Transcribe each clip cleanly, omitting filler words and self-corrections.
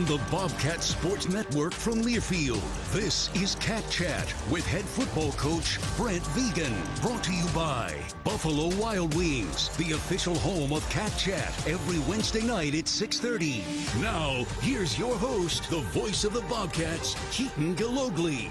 On the Bobcat Sports Network from Learfield, this is Cat Chat with head football coach Brent Vigen. Brought to you by Buffalo Wild Wings, the official home of Cat Chat, every Wednesday night at 6:30. Now, here's your host, the voice of the Bobcats, Keaton Gillogly.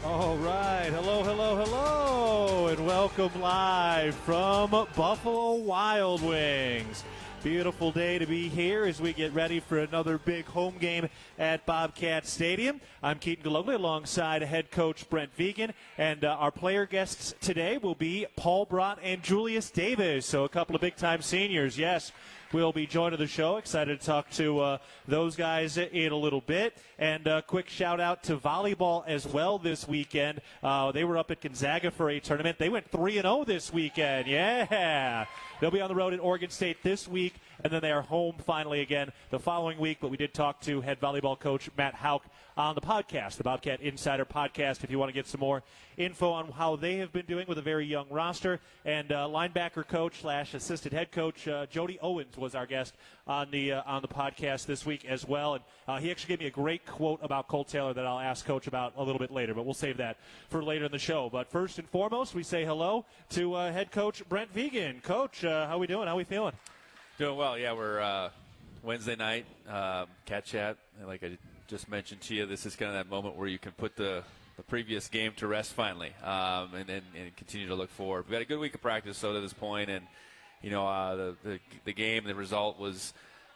All right. Hello, and welcome live from Buffalo Wild Wings. Beautiful day to be here as we get ready for another big home game at Bobcat Stadium. I'm Keaton Gillogly alongside head coach Brent Vigen, and our player guests today will be Paul Brott and Julius Davis, so a couple of big-time seniors. Yes, will be joining the show. Excited to talk to those guys in a little bit. And a quick shout-out to volleyball as well this weekend. They were up at Gonzaga for a tournament. They went 3-0 this weekend. Yeah. They'll be on the road at Oregon State this week, and then they are home finally again the following week. But we did talk to head volleyball coach Matt Houck on the podcast, the Bobcat Insider podcast, if you want to get some more info on how they have been doing with a very young roster. And linebacker coach / assistant head coach Jody Owens was our guest on the podcast this week as well. And he actually gave me a great quote about Cole Taylor that I'll ask Coach about a little bit later, but we'll save that for later in the show. But first and foremost, we say hello to head coach Brent Vigen. Coach, how we doing? How we feeling? Doing well. Yeah, we're Wednesday night, Cat Chat. Like I just mentioned to you, this is kind of that moment where you can put the previous game to rest finally, and continue to look forward. We had a good week of practice so to this point, and you know the game, the result was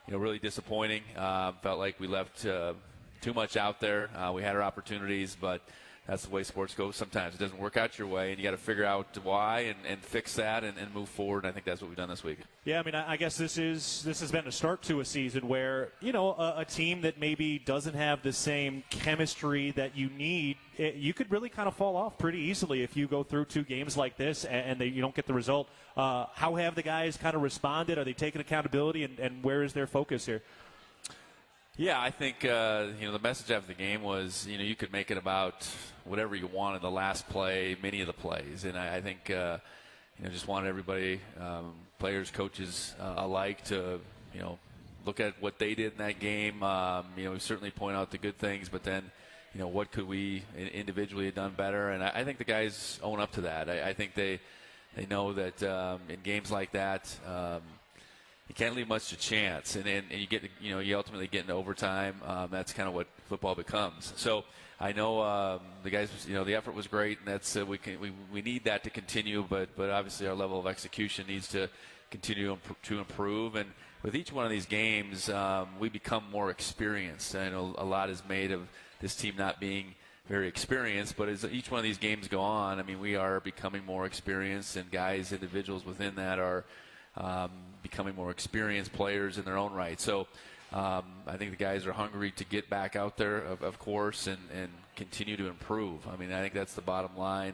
really disappointing. Felt like we left too much out there. We had our opportunities, but that's the way sports goes. Sometimes it doesn't work out your way, and you got to figure out why and fix that and move forward. And I think that's what we've done this week. Yeah, I mean, I guess this has been a start to a season where a team that maybe doesn't have the same chemistry that you need, you could really kind of fall off pretty easily if you go through two games like this and you don't get the result. How have the guys kind of responded? Are they taking accountability, and where is their focus here? Yeah, I think the message after the game was you could make it about whatever you want in the last play, many of the plays, and I think just wanted everybody, players, coaches alike, to look at what they did in that game. We certainly point out the good things, but then what could we individually have done better? And I think the guys own up to that. I think they know that in games like that. You can't leave much to chance, and you get you ultimately get into overtime. That's kind of what football becomes. So I know the guys, the effort was great, and that's we need that to continue. But obviously our level of execution needs to continue to improve. And with each one of these games, we become more experienced. I know a lot is made of this team not being very experienced, but as each one of these games go on, I mean, we are becoming more experienced, and guys, individuals within that are becoming more experienced players in their own right. So I think the guys are hungry to get back out there, of course, and continue to improve. I mean, I think that's the bottom line.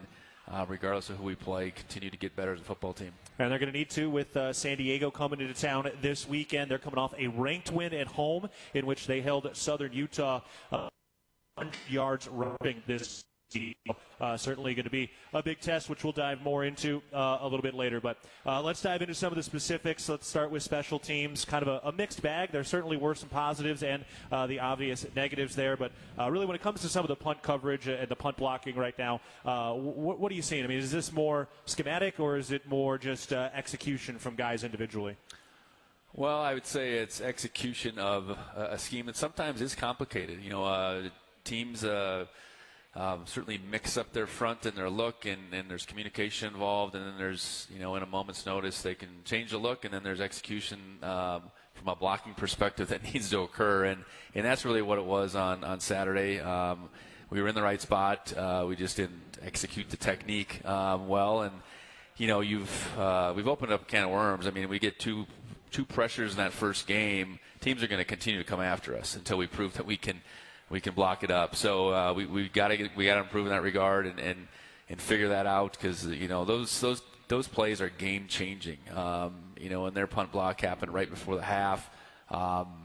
Regardless of who we play, continue to get better as a football team. And they're going to need to with San Diego coming into town this weekend. They're coming off a ranked win at home in which they held Southern Utah 100 yards rushing this certainly going to be a big test, which we'll dive more into a little bit later. But let's dive into some of the specifics. Let's start with special teams. Kind of a mixed bag. There certainly were some positives and the obvious negatives there. But really, when it comes to some of the punt coverage and the punt blocking right now, what are you seeing? I mean, is this more schematic, or is it more just execution from guys individually? Well, I would say it's execution of a scheme that sometimes is complicated. Teams certainly mix up their front and their look, and there's communication involved, and then there's, in a moment's notice, they can change the look, and then there's execution from a blocking perspective that needs to occur, and that's really what it was on Saturday. We were in the right spot. We just didn't execute the technique well, and, we've opened up a can of worms. I mean, we get two pressures in that first game. Teams are going to continue to come after us until we prove that we can block it up. So we got to improve in that regard and figure that out, because those plays are game changing. And their punt block happened right before the half.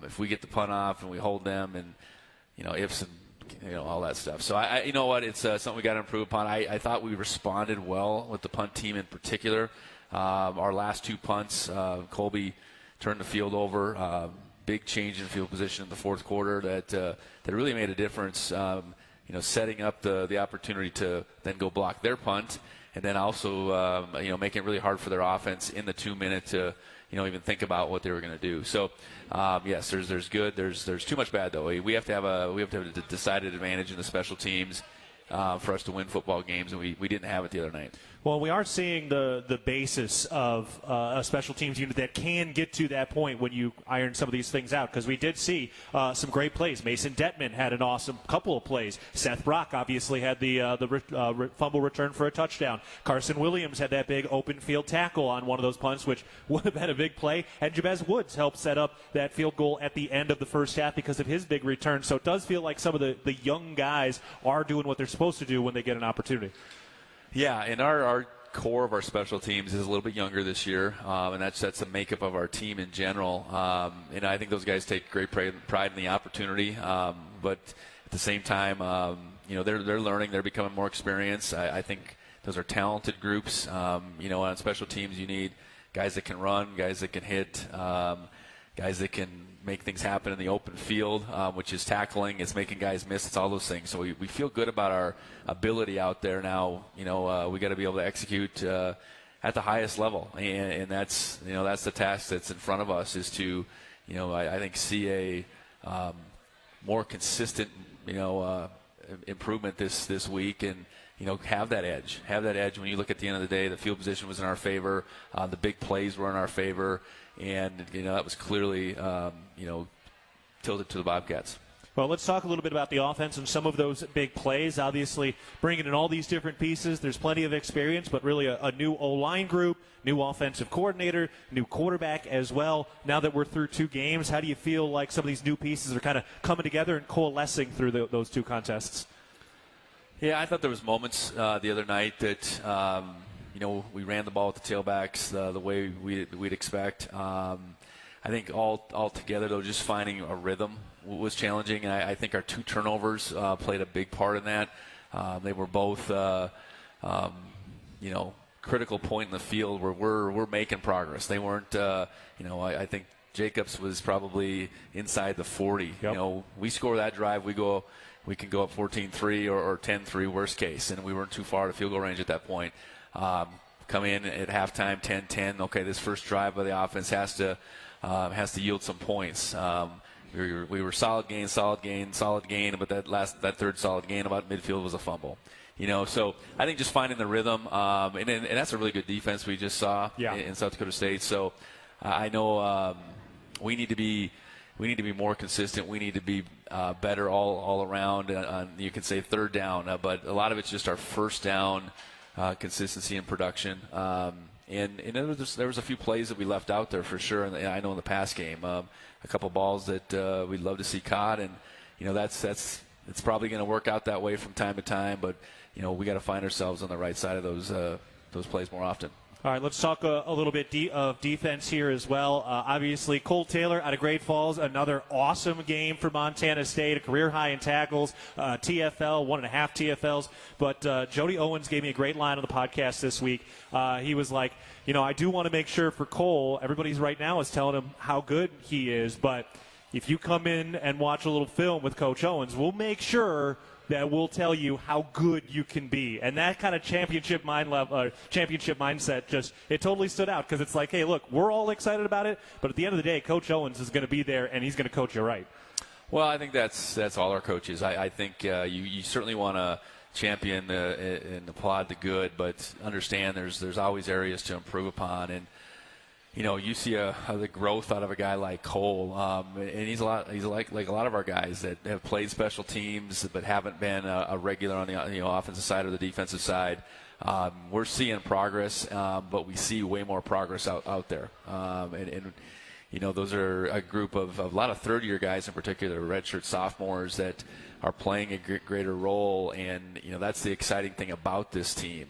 If we get the punt off and we hold them, and ifs and all that stuff. So it's something we got to improve upon. I thought we responded well with the punt team in particular. Our last two punts, Colby turned the field over. big change in field position in the fourth quarter that really made a difference. Setting up the opportunity to then go block their punt, and then also making it really hard for their offense in the 2 minute to even think about what they were going to do. So yes, there's good, there's too much bad though. We have to have a decided advantage in the special teams for us to win football games, and we didn't have it the other night. Well, we are seeing the basis of a special teams unit that can get to that point when you iron some of these things out, because we did see some great plays. Mason Detman had an awesome couple of plays. Seth Brock obviously had the fumble return for a touchdown. Carson Williams had that big open field tackle on one of those punts, which would have been a big play. And Jabez Woods helped set up that field goal at the end of the first half because of his big return. So it does feel like some of the young guys are doing what they're supposed to do when they get an opportunity. Yeah, and our core of our special teams is a little bit younger this year, and that's the makeup of our team in general. And I think those guys take great pride in the opportunity, but at the same time, they're learning, they're becoming more experienced. I think those are talented groups. On special teams, you need guys that can run, guys that can hit, guys that can make things happen in the open field, which is tackling, it's making guys miss, it's all those things. So we feel good about our ability out there now. We got to be able to execute at the highest level, and that's the task that's in front of us, is to I think see a more consistent improvement this week, and have that edge when you look at the end of the day. The field position was in our favor, the big plays were in our favor, and that was clearly tilted to the Bobcats. Well, let's talk a little bit about the offense and some of those big plays. Obviously, bringing in all these different pieces, there's plenty of experience, but really a new O-line group, new offensive coordinator, new quarterback as well. Now that we're through 2 games, how do you feel like some of these new pieces are kind of coming together and coalescing through those 2 contests? Yeah, I thought there was moments the other night that we ran the ball with the tailbacks the way we'd expect. I think all together, though, just finding a rhythm was challenging, and I think our 2 turnovers played a big part in that. They were both, critical point in the field where we're making progress. They weren't, I think Jacobs was probably inside the 40. Yep. We score that drive, we can go up 14-3 or 10-3 worst case, and we weren't too far to field goal range at that point. Come in at halftime 10-10. Okay, this first drive by the offense has to yield some points. We were solid gain, but that third solid gain about midfield was a fumble. So I think just finding the rhythm, and that's a really good defense we just saw in South Dakota State. So I know we need to be more consistent. We need to be better all around. You can say third down, but a lot of it's just our first down consistency and production. And there was a few plays that we left out there for sure. And I know in the pass game, a couple balls that we'd love to see caught, and it's probably going to work out that way from time to time. But we got to find ourselves on the right side of those plays more often. All right, let's talk a little bit of defense here as well. Obviously, Cole Taylor out of Great Falls, another awesome game for Montana State, a career high in tackles, TFL, 1.5 TFLs. But Jody Owens gave me a great line on the podcast this week. He was like, I do want to make sure for Cole, everybody's right now is telling him how good he is, but if you come in and watch a little film with Coach Owens, we'll make sure that will tell you how good you can be. And that kind of championship mindset, it totally stood out, because it's like, hey, look, we're all excited about it, but at the end of the day, Coach Owens is going to be there, and he's going to coach you right. Well, I think that's all our coaches. I think you certainly want to champion and applaud the good, but understand there's always areas to improve upon. And you see the growth out of a guy like Cole, and he's like a lot of our guys that have played special teams but haven't been a regular on the offensive side or the defensive side. We're seeing progress, but we see way more progress out there. And those are a group of a lot of third-year guys in particular, redshirt sophomores that are playing a greater role, and that's the exciting thing about this team.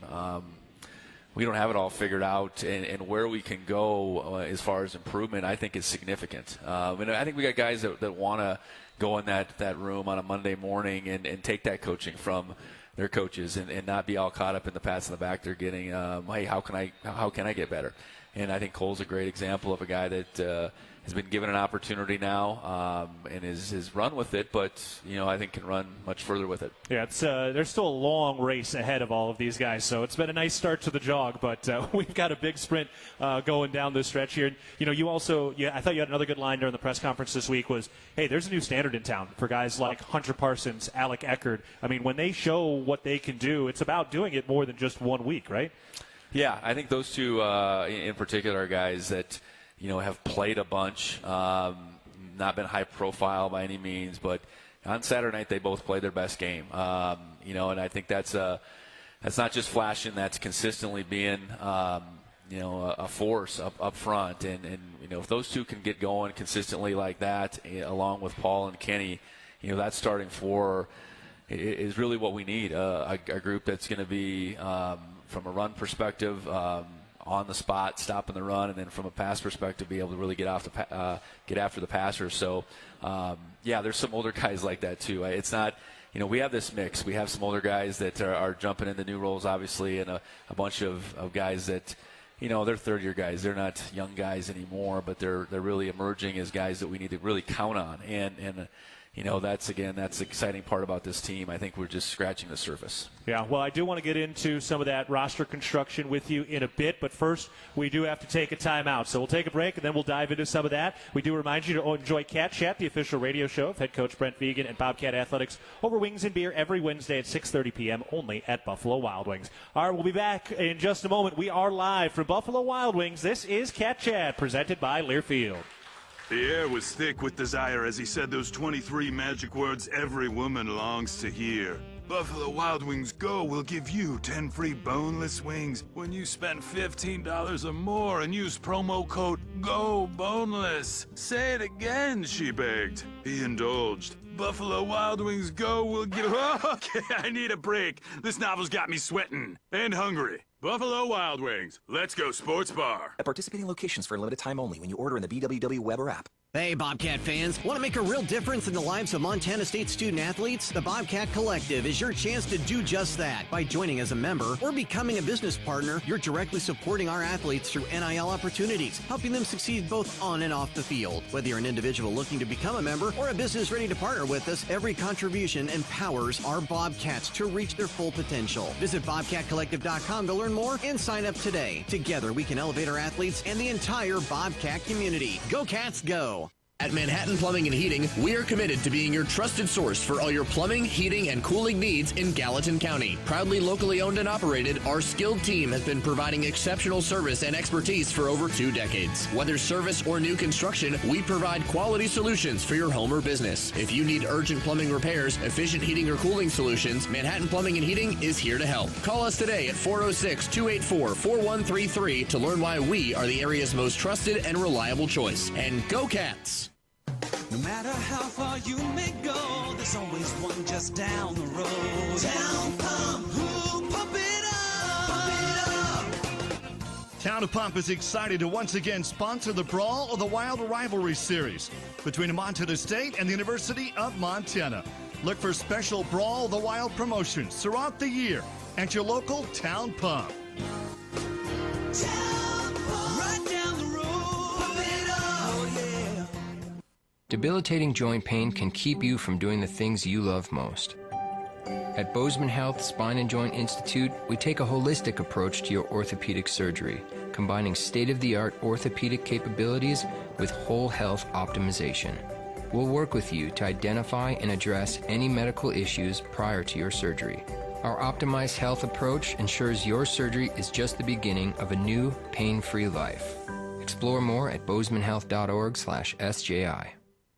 We don't have it all figured out, and where we can go as far as improvement, I think, is significant. And I think we got guys that want to go in that room on a Monday morning and take that coaching from their coaches and not be all caught up in the pats in the back they're getting. Hey, how can I get better? And I think Cole's a great example of a guy that has been given an opportunity now and has run with it, but, I think can run much further with it. Yeah, it's there's still a long race ahead of all of these guys, so it's been a nice start to the jog, but we've got a big sprint going down this stretch here. And, you also, I thought you had another good line during the press conference this week was, hey, there's a new standard in town for guys like Hunter Parsons, Alec Eckert. I mean, when they show what they can do, it's about doing it more than just 1 week, right? Yeah, I think those two in particular are guys that, have played a bunch, not been high profile by any means, but on Saturday night they both played their best game. And I think that's not just flashing, that's consistently being, a force up front. And if those two can get going consistently like that, along with Paul and Kenny, that starting four is really what we need, a group that's going to be, from a run perspective, on the spot, stopping the run, and then from a pass perspective, be able to really get after the passer. So, there's some older guys like that too. It's not, we have this mix. We have some older guys that are jumping into new roles, obviously, and a bunch of guys that, they're third-year guys. They're not young guys anymore, but they're really emerging as guys that we need to really count on. And that's the exciting part about this team. I think we're just scratching the surface. Yeah, well, I do want to get into some of that roster construction with you in a bit, but first we do have to take a timeout. So we'll take a break, and then we'll dive into some of that. We do remind you to enjoy Cat Chat, the official radio show of Head Coach Brent Vigen and Bobcat Athletics, over wings and beer every Wednesday at 6:30 p.m. only at Buffalo Wild Wings. All right, we'll be back in just a moment. We are live from Buffalo Wild Wings. This is Cat Chat, presented by Learfield. The air was thick with desire as he said those 23 magic words every woman longs to hear. Buffalo Wild Wings Go will give you 10 free boneless wings when you spend $15 or more and use promo code GOBONELESS. Say it again, she begged. He indulged. Buffalo Wild Wings Go will give... Okay, I need a break. This novel's got me sweating and hungry. Buffalo Wild Wings. Let's go sports bar. At participating locations for a limited time only when you order in the BWW web or app. Hey, Bobcat fans. Want to make a real difference in the lives of Montana State student-athletes? The Bobcat Collective is your chance to do just that. By joining as a member or becoming a business partner, you're directly supporting our athletes through NIL opportunities, helping them succeed both on and off the field. Whether you're an individual looking to become a member or a business ready to partner with us, every contribution empowers our Bobcats to reach their full potential. Visit BobcatCollective.com to learn more and sign up today. Together, we can elevate our athletes and the entire Bobcat community. Go Cats, go! At Manhattan Plumbing and Heating, we are committed to being your trusted source for all your plumbing, heating, and cooling needs in Gallatin County. Proudly locally owned and operated, our skilled team has been providing exceptional service and expertise for over 2 decades. Whether service or new construction, we provide quality solutions for your home or business. If you need urgent plumbing repairs, efficient heating or cooling solutions, Manhattan Plumbing and Heating is here to help. Call us today at 406-284-4133 to learn why we are the area's most trusted and reliable choice. And go Cats! No matter how far you may go, there's always one just down the road. Town Pump, who pump it up, Town of Pump is excited to once again sponsor the Brawl of the Wild Rivalry Series between Montana State and the University of Montana. Look for special Brawl of the Wild promotions throughout the year at your local Town Pump. Town Pump, right down the road. Pump it up, oh yeah. Debilitating joint pain can keep you from doing the things you love most. At Bozeman Health Spine and Joint Institute, we take a holistic approach to your orthopedic surgery, combining state-of-the-art orthopedic capabilities with whole health optimization. We'll work with you to identify and address any medical issues prior to your surgery. Our optimized health approach ensures your surgery is just the beginning of a new, pain-free life. Explore more at bozemanhealth.org/SJI.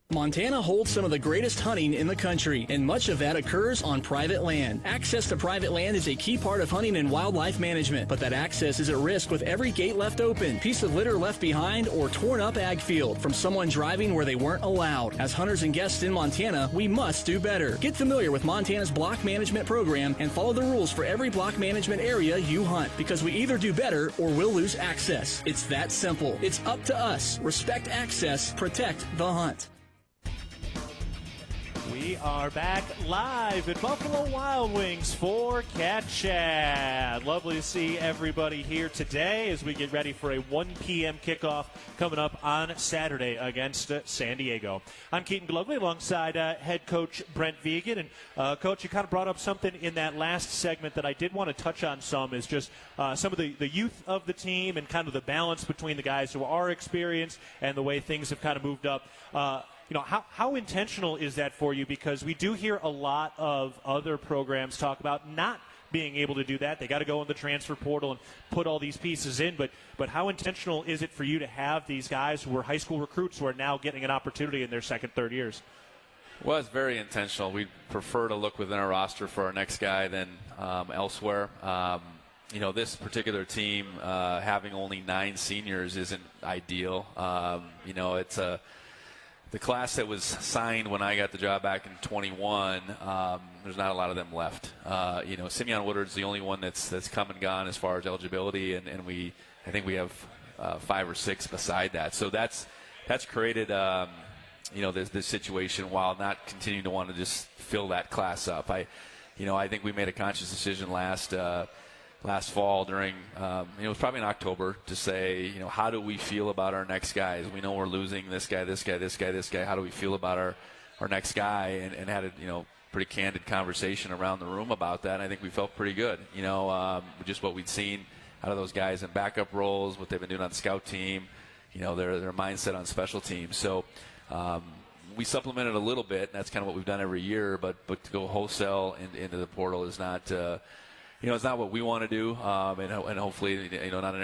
Montana holds some of the greatest hunting in the country, and much of that occurs on private land. Access to private land is a key part of hunting and wildlife management, but that access is at risk with every gate left open, piece of litter left behind, or torn up ag field from someone driving where they weren't allowed. As hunters and guests in Montana, we must do better. Get familiar with Montana's block management program and follow the rules for every block management area you hunt, because we either do better or we'll lose access. It's that simple. It's up to us. Respect access, protect the hunt. We are back live at Buffalo Wild Wings for Cat Chat. Lovely to see everybody here today as we get ready for a 1 p.m. kickoff coming up on Saturday against San Diego. I'm Keaton Gillogly alongside head coach Brent Vigen. And, Coach, you kind of brought up something in that last segment that I did want to touch on some, is just some of the youth of the team and kind of the balance between the guys who are experienced and the way things have kind of moved up. How intentional is that for you? Because we do hear a lot of other programs talk about not being able to do that. They got to go in the transfer portal and put all these pieces in. But how intentional is it for you to have these guys who were high school recruits who are now getting an opportunity in their second, third years? Well, it's very intentional. We prefer to look within our roster for our next guy than elsewhere. This particular team, having only 9 seniors isn't ideal. It's the class that was signed when I got the job back in 21, there's not a lot of them left. Simeon Woodard's the only one that's come and gone as far as eligibility, and I think we have 5 or 6 beside that. So that's created this situation while not continuing to want to just fill that class up. I think we made a conscious decision last fall during, it was probably in October, to say, how do we feel about our next guys? We know we're losing this guy. How do we feel about our next guy? And had a, pretty candid conversation around the room about that. And I think we felt pretty good, just what we'd seen out of those guys in backup roles, what they've been doing on the scout team, their mindset on special teams. So we supplemented a little bit, and that's kind of what we've done every year. But to go wholesale into the portal is not it's not what we want to do, and hopefully, not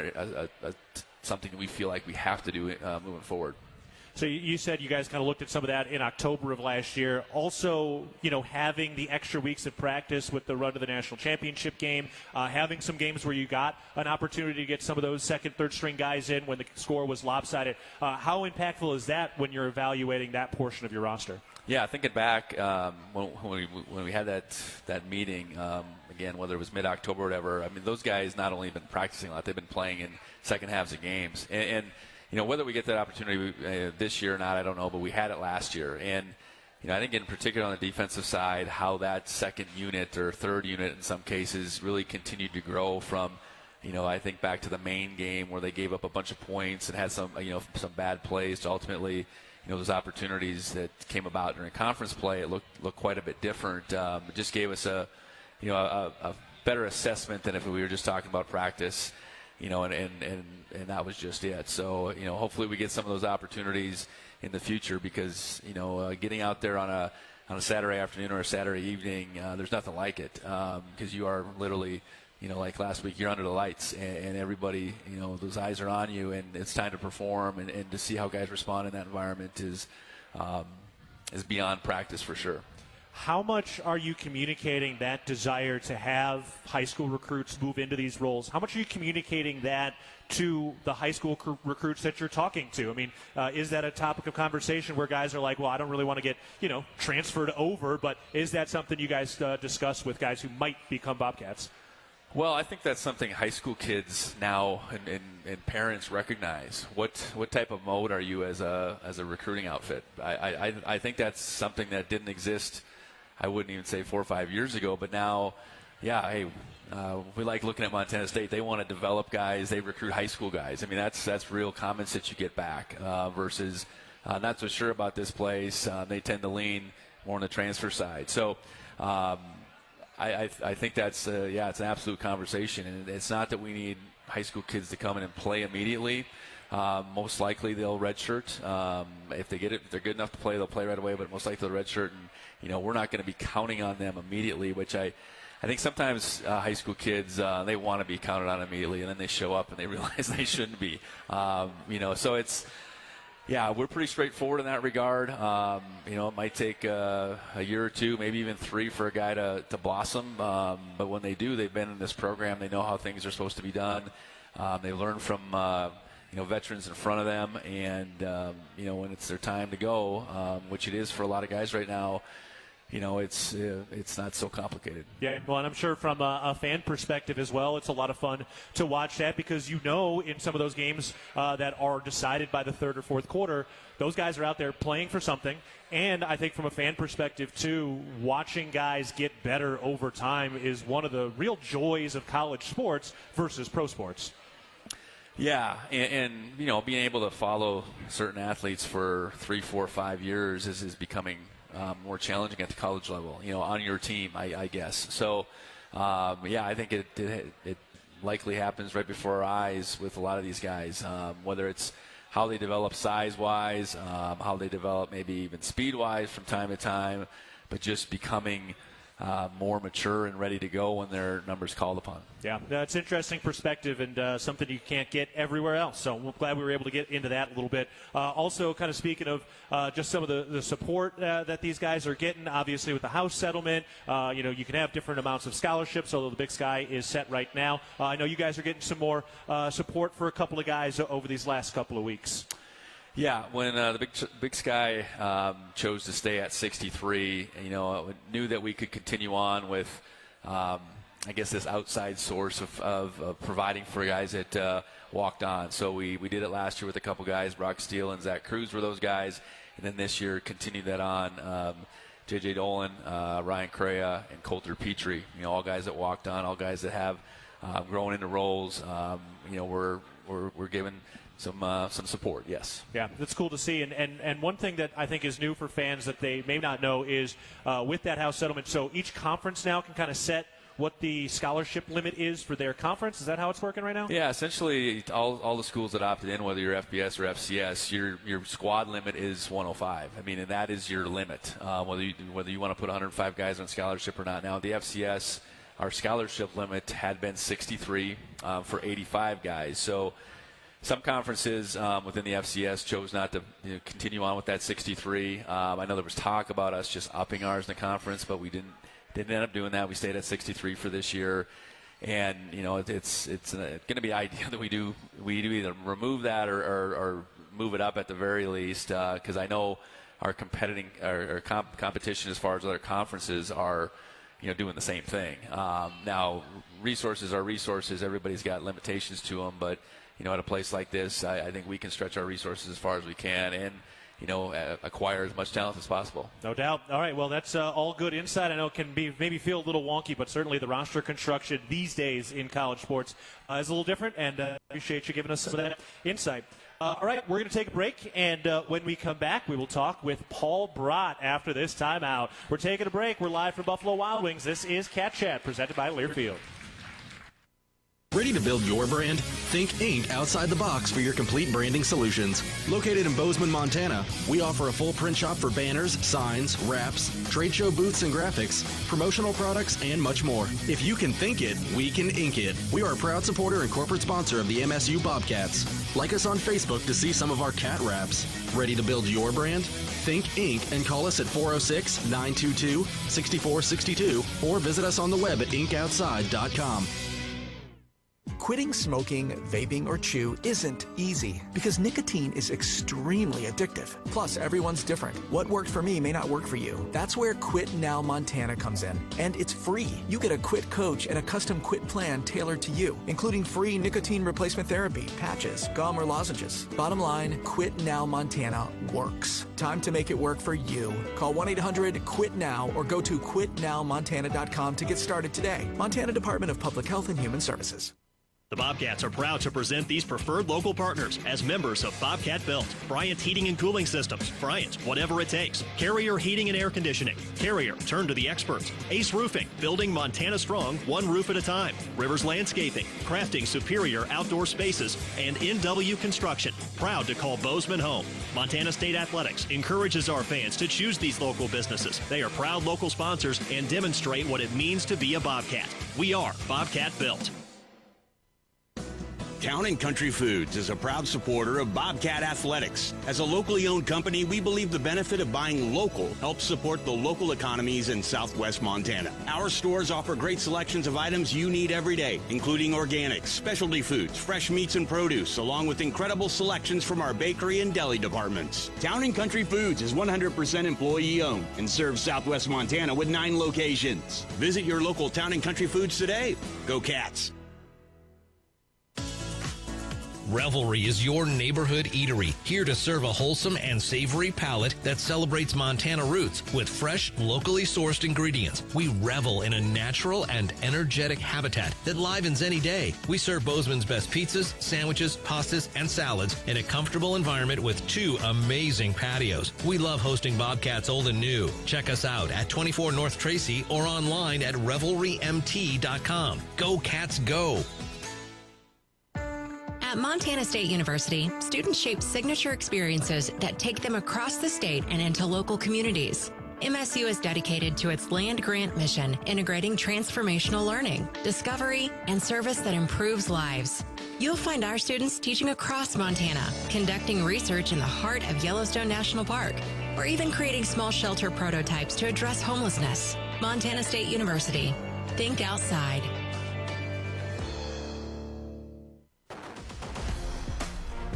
something we feel like we have to do moving forward. So you said you guys kind of looked at some of that in October of last year. Also, having the extra weeks of practice with the run to the national championship game, having some games where you got an opportunity to get some of those second, third string guys in when the score was lopsided. How impactful is that when you're evaluating that portion of your roster? Yeah, thinking back when we had that meeting, again, whether it was mid-October or whatever, I mean, those guys not only have been practicing a lot, they've been playing in second halves of games. And whether we get that opportunity this year or not, I don't know, but we had it last year. And, I think in particular on the defensive side, how that second unit or third unit in some cases really continued to grow from, I think back to the main game where they gave up a bunch of points and had some bad plays to ultimately – those opportunities that came about during conference play, it looked quite a bit different. It just gave us a better assessment than if we were just talking about practice, and that was just it. So, hopefully we get some of those opportunities in the future because, getting out there on a Saturday afternoon or a Saturday evening, there's nothing like it because you are literally, like last week, you're under the lights and everybody, those eyes are on you and it's time to perform and to see how guys respond in that environment is beyond practice for sure. How much are you communicating that desire to have high school recruits move into these roles? How much are you communicating that to the high school recruits that you're talking to? I mean, is that a topic of conversation where guys are like, well, I don't really want to get, transferred over, but is that something you guys discuss with guys who might become Bobcats? Well, I think that's something high school kids now and parents recognize. What type of mode are you as a recruiting outfit? I think that's something that didn't exist, I wouldn't even say 4 or 5 years ago, but now, yeah, hey, we like looking at Montana State. They want to develop guys. They recruit high school guys. I mean, that's real comments that you get back versus not so sure about this place. They tend to lean more on the transfer side. So, I think that's, it's an absolute conversation. And it's not that we need high school kids to come in and play immediately. Most likely they'll redshirt. If they're good enough to play, they'll play right away, but most likely they'll redshirt. And, we're not going to be counting on them immediately, which I think sometimes high school kids, they want to be counted on immediately, and then they show up and they realize they shouldn't be. So it's, yeah, we're pretty straightforward in that regard. It might take a year or two, maybe even 3 for a guy to blossom. But when they do, they've been in this program. They know how things are supposed to be done. They learn from, veterans in front of them. And, when it's their time to go, which it is for a lot of guys right now, it's not so complicated. Yeah, well, and I'm sure from a fan perspective as well, it's a lot of fun to watch that because in some of those games that are decided by the third or fourth quarter, those guys are out there playing for something. And I think from a fan perspective, too, watching guys get better over time is one of the real joys of college sports versus pro sports. Yeah, and being able to follow certain athletes for 3, 4, 5 years is becoming more challenging at the college level, on your team, I guess. So, I think it likely happens right before our eyes with a lot of these guys, whether it's how they develop size-wise, how they develop maybe even speed-wise from time to time, but just becoming more mature and ready to go when their number's called upon. Yeah, that's interesting perspective and something you can't get everywhere else. So we're glad we were able to get into that a little bit. Also, kind of speaking of just some of the support that these guys are getting, obviously with the house settlement, you can have different amounts of scholarships, although the Big Sky is set right now. I know you guys are getting some more support for a couple of guys over these last couple of weeks. Yeah, when the Big Sky chose to stay at 63, knew that we could continue on with, this outside source of providing for guys that walked on. So we did it last year with a couple guys. Brock Steele and Zach Cruz were those guys. And then this year, continued that on. J.J. Dolan, Ryan Correa, and Coulter Petrie. All guys that walked on, all guys that have grown into roles. We're given some support, yes. Yeah, that's cool to see. And one thing that I think is new for fans that they may not know is with that house settlement, so each conference now can kind of set what the scholarship limit is for their conference. Is that how it's working right now? Yeah, essentially all the schools that opted in, whether you're FBS or FCS, your squad limit is 105. And that is your limit, whether you want to put 105 guys on scholarship or not. Now, the FCS, our scholarship limit had been 63 for 85 guys. So some conferences within the FCS chose not to continue on with that 63. I know there was talk about us just upping ours in the conference, but we didn't end up doing that. We stayed at 63 for this year, and it's going to be ideal that we do either remove that or move it up at the very least, because I know our competition as far as other conferences are doing the same thing. Now, resources are resources. Everybody's got limitations to them, but at a place like this, I think we can stretch our resources as far as we can and, acquire as much talent as possible. No doubt. All right, well, that's all good insight. I know it can maybe feel a little wonky, but certainly the roster construction these days in college sports is a little different, and appreciate you giving us some of that insight. All right, we're going to take a break, and when we come back, we will talk with Paul Brott after this timeout. We're taking a break. We're live from Buffalo Wild Wings. This is Cat Chat, presented by Learfield. Ready to build your brand? Think Inc. outside the box for your complete branding solutions. Located in Bozeman, Montana, we offer a full print shop for banners, signs, wraps, trade show booths and graphics, promotional products, and much more. If you can think it, we can ink it. We are a proud supporter and corporate sponsor of the MSU Bobcats. Like us on Facebook to see some of our cat wraps. Ready to build your brand? Think Inc. and call us at 406-922-6462 or visit us on the web at inkoutside.com. Quitting smoking, vaping, or chew isn't easy because nicotine is extremely addictive. Plus, everyone's different. What worked for me may not work for you. That's where Quit Now Montana comes in. And it's free. You get a quit coach and a custom quit plan tailored to you, including free nicotine replacement therapy, patches, gum, or lozenges. Bottom line, Quit Now Montana works. Time to make it work for you. Call 1-800-QUIT-NOW or go to quitnowmontana.com to get started today. Montana Department of Public Health and Human Services. The Bobcats are proud to present these preferred local partners as members of Bobcat Built, Bryant Heating and Cooling Systems, Bryant, whatever it takes, Carrier Heating and Air Conditioning, Carrier, turn to the experts, Ace Roofing, building Montana strong, one roof at a time, Rivers Landscaping, crafting superior outdoor spaces, and NW Construction, proud to call Bozeman home. Montana State Athletics encourages our fans to choose these local businesses. They are proud local sponsors and demonstrate what it means to be a Bobcat. We are Bobcat Built. Town & Country Foods is a proud supporter of Bobcat Athletics. As a locally owned company, we believe the benefit of buying local helps support the local economies in southwest Montana. Our stores offer great selections of items you need every day, including organics, specialty foods, fresh meats and produce, along with incredible selections from our bakery and deli departments. Town & Country Foods is 100% employee-owned and serves southwest Montana with 9 locations. Visit your local Town & Country Foods today. Go Cats! Revelry is your neighborhood eatery, here to serve a wholesome and savory palate that celebrates Montana roots with fresh, locally sourced ingredients. We revel in a natural and energetic habitat that livens any day. We serve Bozeman's best pizzas, sandwiches, pastas, and salads in a comfortable environment with 2 amazing patios. We love hosting Bobcats old and new. Check us out at 24 North Tracy or online at revelrymt.com. Go Cats, go! At Montana State University, students shape signature experiences that take them across the state and into local communities. MSU is dedicated to its land-grant mission, integrating transformational learning, discovery, and service that improves lives. You'll find our students teaching across Montana, conducting research in the heart of Yellowstone National Park, or even creating small shelter prototypes to address homelessness. Montana State University. Think outside.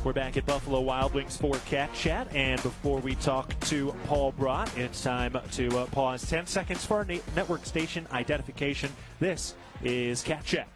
We're back at Buffalo Wild Wings for Cat Chat, and before we talk to Paul Brott, it's time to pause 10 seconds for our network station identification. This is Cat Chat.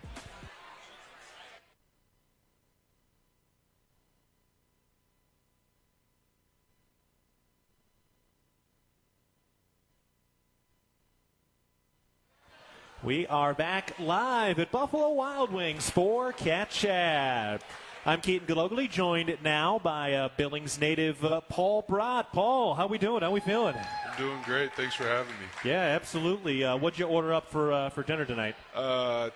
We are back live at Buffalo Wild Wings for Cat Chat. I'm Keaton Gillogly, joined now by Billings native Paul Brott. Paul, how we doing? How we feeling? I'm doing great. Thanks for having me. Yeah, absolutely. What'd you order up for dinner tonight?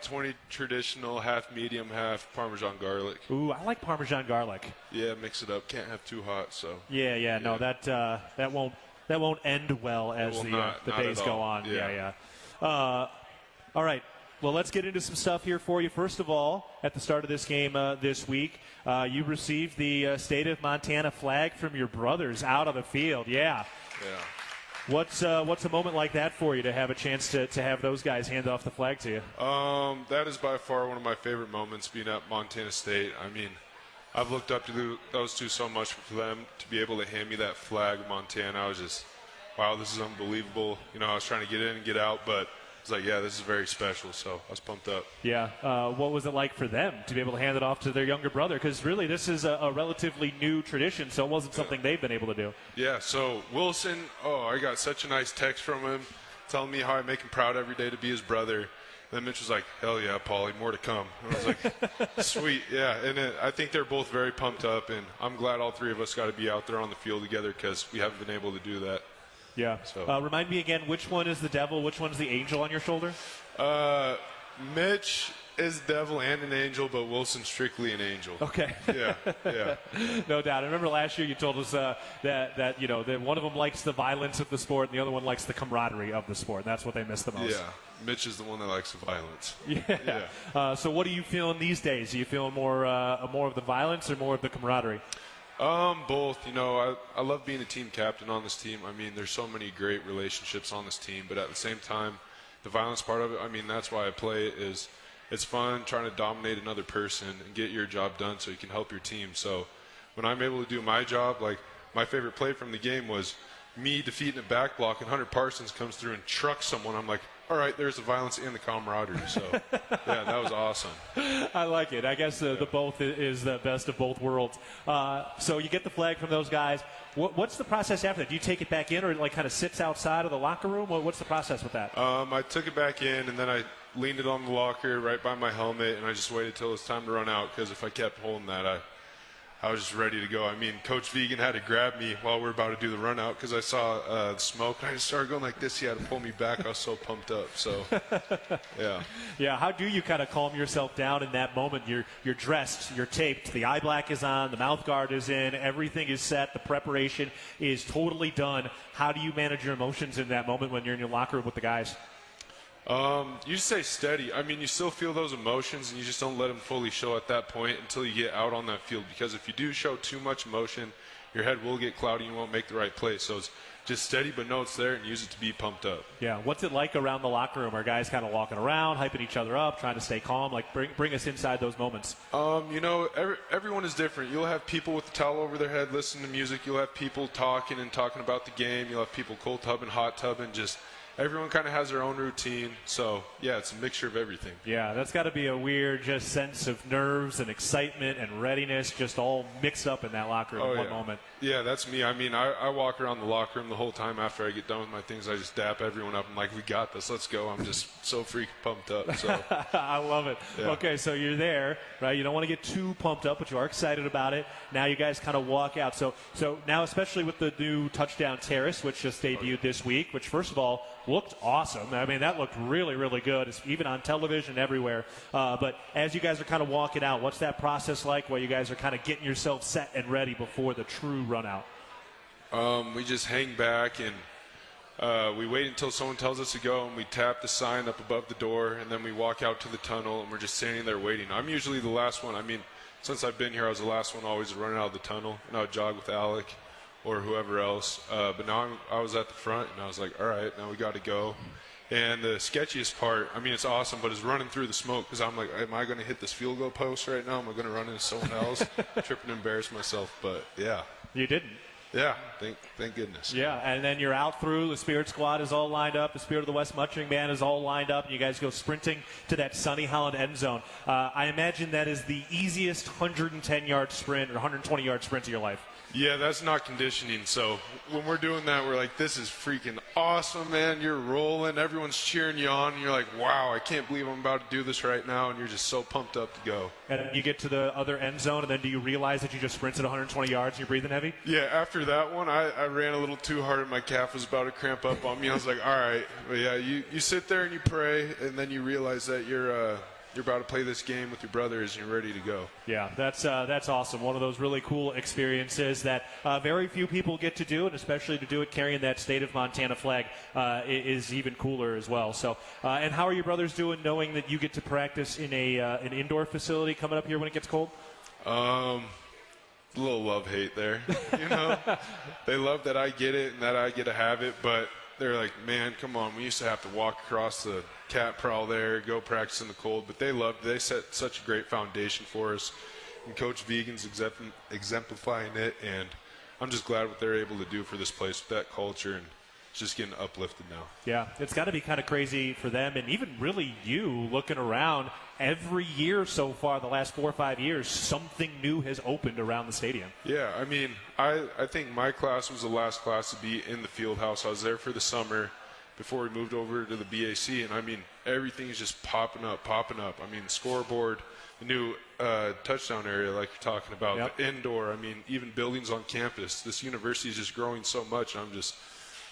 20 traditional, half medium, half Parmesan garlic. Ooh, I like Parmesan garlic. Yeah, mix it up. Can't have too hot, so. Yeah. No, that won't end well as the days go on. Yeah. All right. Well, let's get into some stuff here for you. First of all, at the start of this game this week, you received the state of Montana flag from your brothers out on the field. Yeah. What's a moment like that for you to have a chance to have those guys hand off the flag to you? That is by far one of my favorite moments being at Montana State. I mean, I've looked up to those two so much. For them to be able to hand me that flag, Montana, I was just, wow, this is unbelievable. You know, I was trying to get in and get out, but it's like, yeah, this is very special, so I was pumped up. Yeah. What was it like for them to be able to hand it off to their younger brother? Because really this is a relatively new tradition, so it wasn't something they've been able to do. Yeah, so Wilson, I got such a nice text from him telling me how I make him proud every day to be his brother. And then Mitch was like, hell yeah, Paulie, more to come. And I was like, sweet, yeah. And I think they're both very pumped up, and I'm glad all three of us got to be out there on the field together because we haven't been able to do that. Yeah. So. Remind me again, which one is the devil, which one's the angel on your shoulder? Mitch is devil and an angel, but Wilson's strictly an angel. Okay. Yeah. No doubt. I remember last year you told us that you know that one of them likes the violence of the sport and the other one likes the camaraderie of the sport. And that's what they miss the most. Yeah. Mitch is the one that likes the violence. Yeah. So what are you feeling these days? Are you feeling more of the violence or more of the camaraderie? Both. You know, I love being a team captain on this team. I mean, there's so many great relationships on this team, but at the same time, the violence part of it, I mean, that's why I play it is it's fun trying to dominate another person and get your job done so you can help your team. So when I'm able to do my job, like my favorite play from the game was me defeating a back block and Hunter Parsons comes through and trucks someone. I'm like, all right, there's the violence and the camaraderie. So, yeah, that was awesome. I like it. I guess the both is the best of both worlds. So you get the flag from those guys. What's the process after that? Do you take it back in or it like kind of sits outside of the locker room? What's the process with that? I took it back in, and then I leaned it on the locker right by my helmet, and I just waited till it was time to run out because if I kept holding that, I was just ready to go. I mean, Coach Vigen had to grab me while we were about to do the run out because I saw the smoke, and I just started going like this. He had to pull me back. I was so pumped up. So, yeah. Yeah, how do you kind of calm yourself down in that moment? You're dressed, you're taped, the eye black is on, the mouth guard is in, everything is set, the preparation is totally done. How do you manage your emotions in that moment when you're in your locker room with the guys? You just stay steady. I mean, you still feel those emotions, and you just don't let them fully show at that point until you get out on that field. Because if you do show too much emotion, your head will get cloudy and you won't make the right play. So it's just steady, but know it's there and use it to be pumped up. Yeah. What's it like around the locker room? Are guys kind of walking around, hyping each other up, trying to stay calm? Like, bring us inside those moments. You know, everyone is different. You'll have people with the towel over their head listening to music. You'll have people talking about the game. You'll have people cold tubbing, hot tubbing, just everyone kind of has their own routine. So, yeah, it's a mixture of everything. Yeah, that's got to be a weird just sense of nerves and excitement and readiness just all mixed up in that locker room in one moment. Yeah, that's me. I mean, I walk around the locker room the whole time after I get done with my things. I just dap everyone up. I'm like, we got this. Let's go. I'm just so freaking pumped up. So I love it. Yeah. Okay, so you're there, right? You don't want to get too pumped up, but you are excited about it. Now you guys kind of walk out. So now, especially with the new touchdown terrace, which just debuted this week, which, first of all, looked awesome. I mean, that looked really, really good. It's even on television everywhere. But as you guys are kind of walking out, what's that process like while you guys are kind of getting yourself set and ready before the true run out? We just hang back and we wait until someone tells us to go, and we tap the sign up above the door, and then we walk out to the tunnel, and we're just standing there waiting. I'm usually the last one. I mean, since I've been here, I was the last one always running out of the tunnel, and I would jog with Alec or whoever else. But now I was at the front, and I was like, all right, now we got to go. And the sketchiest part, I mean, it's awesome, but is running through the smoke, because I'm like, am I going to hit this field goal post right now? Am I going to run into someone else? Trip and embarrass myself, but yeah. You didn't. Yeah, thank goodness. Yeah, and then you're out through. The Spirit Squad is all lined up. The Spirit of the West Muttering Band is all lined up, and you guys go sprinting to that Sunny Holland end zone. I imagine that is the easiest 110-yard sprint or 120-yard sprint of your life. Yeah, that's not conditioning. So when we're doing that, we're like, this is freaking awesome, man. You're rolling. Everyone's cheering you on. And you're like, wow, I can't believe I'm about to do this right now. And you're just so pumped up to go. And you get to the other end zone, and then do you realize that you just sprinted 120 yards and you're breathing heavy? Yeah, after that one, I ran a little too hard and my calf was about to cramp up on me. I was like, all right. But yeah, you sit there and you pray, and then you realize that you're about to play this game with your brothers and you're ready to go. Yeah, that's awesome. One of those really cool experiences that very few people get to do, and especially to do it carrying that state of Montana flag is even cooler as well. So, and how are your brothers doing knowing that you get to practice in an indoor facility coming up here when it gets cold? A little love-hate there. You know, they love that I get it and that I get to have it, but they're like, man, come on. We used to have to walk across the cat prowl there, go practice in the cold, but they loved it. They set such a great foundation for us, and Coach Vigen's exemplifying it, and I'm just glad what they're able to do for this place with that culture, and it's just getting uplifted now. Yeah, it's got to be kind of crazy for them, and even really you looking around every year so far, the last 4 or 5 years, something new has opened around the stadium. Yeah, I mean, I think my class was the last class to be in the field house. I was there for the summer before we moved over to the BAC, and I mean, everything is just popping up. I mean, scoreboard, the new touchdown area like you're talking about, yep. The indoor, I mean, even buildings on campus. This university is just growing so much, and I'm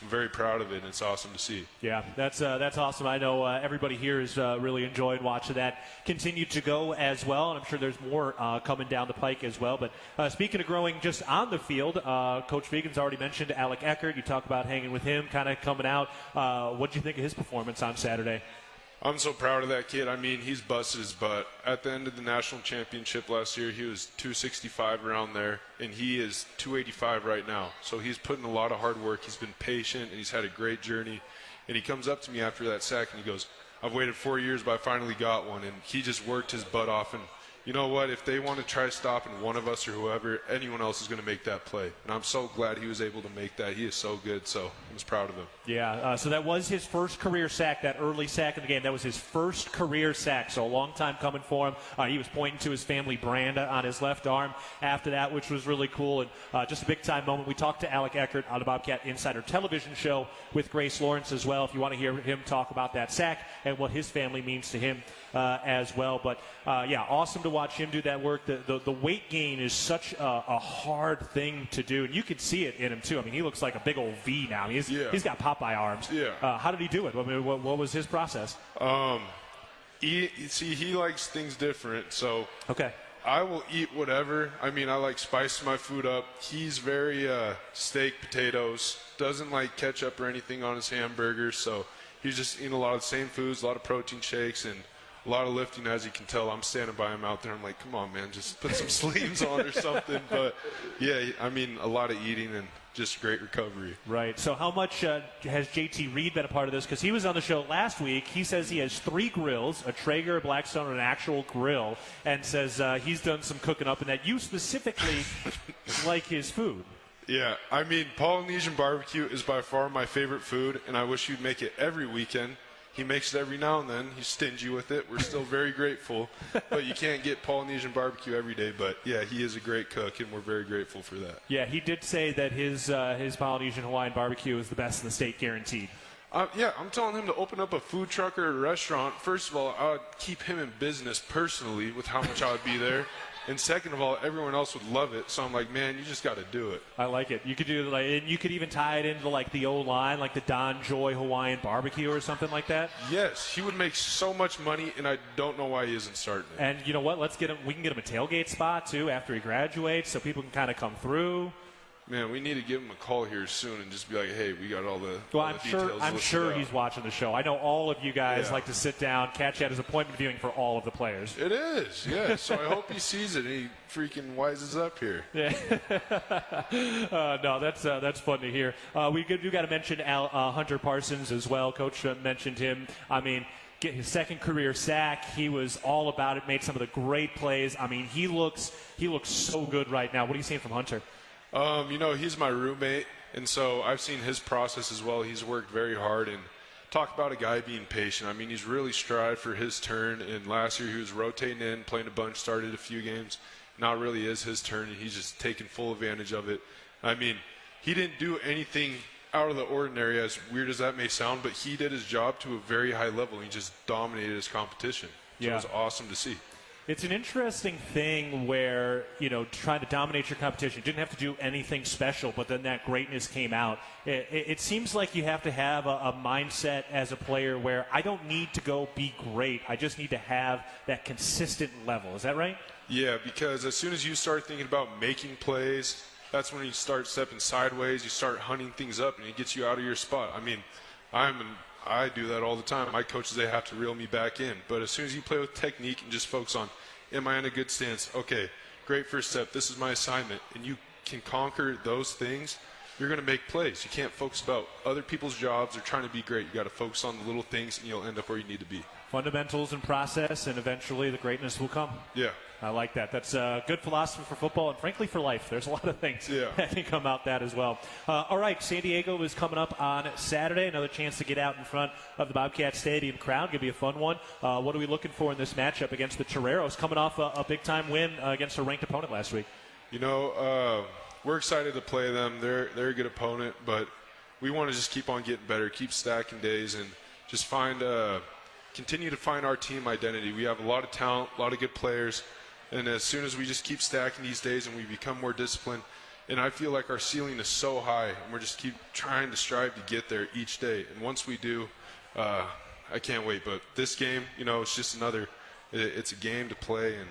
very proud of it, and it's awesome to see. Yeah, that's awesome. I know everybody here is really enjoying watching that continue to go as well, and I'm sure there's more coming down the pike as well. But speaking of growing just on the field, Coach Vigen's already mentioned Alec Eckert. You talk about hanging with him, kind of coming out. What did you think of his performance on Saturday? I'm so proud of that kid. I mean, he's busted his butt. At the end of the national championship last year, he was 265 around there, and he is 285 right now. So he's put in a lot of hard work. He's been patient, and he's had a great journey. And he comes up to me after that sack, and he goes, I've waited 4 years, but I finally got one. And he just worked his butt off. And you know what? If they want to try stopping one of us or whoever, anyone else is going to make that play. And I'm so glad he was able to make that. He is so good, so I was proud of him. Yeah, so that was his first career sack, that early sack in the game. That was his first career sack, so a long time coming for him. He was pointing to his family brand on his left arm after that, which was really cool, and just a big-time moment. We talked to Alec Eckert on the Bobcat Insider television show with Grace Lawrence as well, if you want to hear him talk about that sack and what his family means to him as well. But, yeah, awesome to watch him do that work. The weight gain is such a hard thing to do, and you can see it in him, too. I mean, he looks like a big old V now. He's got Popeye arms. Yeah. How did he do it? I mean, what was his process? He likes things different, so okay. I will eat whatever. I mean, I like spicing my food up. He's very steak, potatoes, doesn't like ketchup or anything on his hamburgers, so he's just eating a lot of the same foods, a lot of protein shakes, and a lot of lifting. As you can tell, I'm standing by him out there. I'm like, come on, man, just put some sleeves on or something. But, yeah, I mean, a lot of eating and just great recovery. Right. So how much has JT Reed been a part of this? Because he was on the show last week. He says he has 3 grills, a Traeger, a Blackstone, and an actual grill, and says he's done some cooking up and that you specifically like his food. Yeah, I mean, Polynesian barbecue is by far my favorite food, and I wish he'd make it every weekend. He makes it every now and then. He's stingy with it. We're still very grateful. But you can't get Polynesian barbecue every day. But, yeah, he is a great cook, and we're very grateful for that. Yeah, he did say that his Polynesian Hawaiian barbecue is the best in the state, guaranteed. Yeah, I'm telling him to open up a food truck or a restaurant. First of all, I would keep him in business personally with how much I would be there. And second of all, everyone else would love it. So I'm like, man, you just got to do it. I like it. You could do and you could even tie it into like the O-line, like the Don Joy Hawaiian barbecue or something like that. Yes, he would make so much money, and I don't know why he isn't starting it. And you know what? Let's get him. We can get him a tailgate spot too after he graduates, so people can kind of come through. Man, we need to give him a call here soon and just be like, hey, we got all the Well, all I'm sure he's watching the show. I know all of you guys like to sit down. Catch that as appointment viewing for all of the players. It is, yeah. So I hope he sees it and he freaking wises up here. Yeah. No, that's fun to hear. We do got to mention Hunter Parsons as well. Coach mentioned him. I mean, get his second career sack. He was all about it. Made some of the great plays. I mean, he looks so good right now. What are you seeing from Hunter? You know, he's my roommate, and so I've seen his process as well. He's worked very hard, and talk about a guy being patient. I mean, he's really strived for his turn, and last year he was rotating in, playing a bunch, started a few games. Now it really is his turn, and he's just taking full advantage of it. I mean, he didn't do anything out of the ordinary, as weird as that may sound, but he did his job to a very high level, and he just dominated his competition. So it was awesome to see. It's an interesting thing where, you know, trying to dominate your competition. You didn't have to do anything special, but then that greatness came out. It seems like you have to have a mindset as a player where I don't need to go be great. I just need to have that consistent level. Is that right? Yeah, because as soon as you start thinking about making plays, that's when you start stepping sideways. You start hunting things up, and it gets you out of your spot. I mean, I do that all the time. My coaches, they have to reel me back in. But as soon as you play with technique and just focus on, am I in a good stance? Okay, great first step. This is my assignment. And you can conquer those things, you're going to make plays. You can't focus about other people's jobs or trying to be great. You got to focus on the little things, and you'll end up where you need to be. Fundamentals and process, and eventually the greatness will come. Yeah. I like that. That's a good philosophy for football and, frankly, for life. There's a lot of things that can come out that as well. All right, San Diego is coming up on Saturday. Another chance to get out in front of the Bobcat Stadium crowd. Going to be a fun one. What are we looking for in this matchup against the Toreros, coming off a big-time win against a ranked opponent last week? You know, we're excited to play them. They're a good opponent, but we want to just keep on getting better, keep stacking days, and just continue to find our team identity. We have a lot of talent, a lot of good players. And as soon as we just keep stacking these days and we become more disciplined, and I feel like our ceiling is so high, and we're just keep trying to strive to get there each day. And once we do, I can't wait. But this game, you know, it's just it's a game to play. And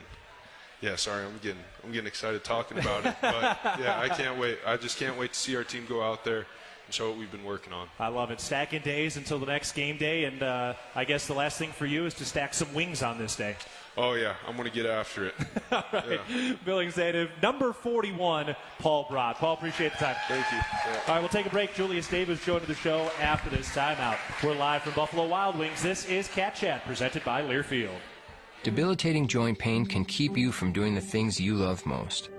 yeah, sorry, I'm getting excited talking about it. But yeah, I can't wait. I just can't wait to see our team go out there and show what we've been working on. I love it. Stacking days until the next game day, and I guess the last thing for you is to stack some wings on this day. Oh, yeah. I'm going to get after it. All right. Yeah. Billings native, number 41, Paul Brott. Paul, appreciate the time. Thank you. Yeah. All right, we'll take a break. Julius Davis joining the show after this timeout. We're live from Buffalo Wild Wings. This is Cat Chat, presented by Learfield. Debilitating joint pain can keep you from doing the things you love most.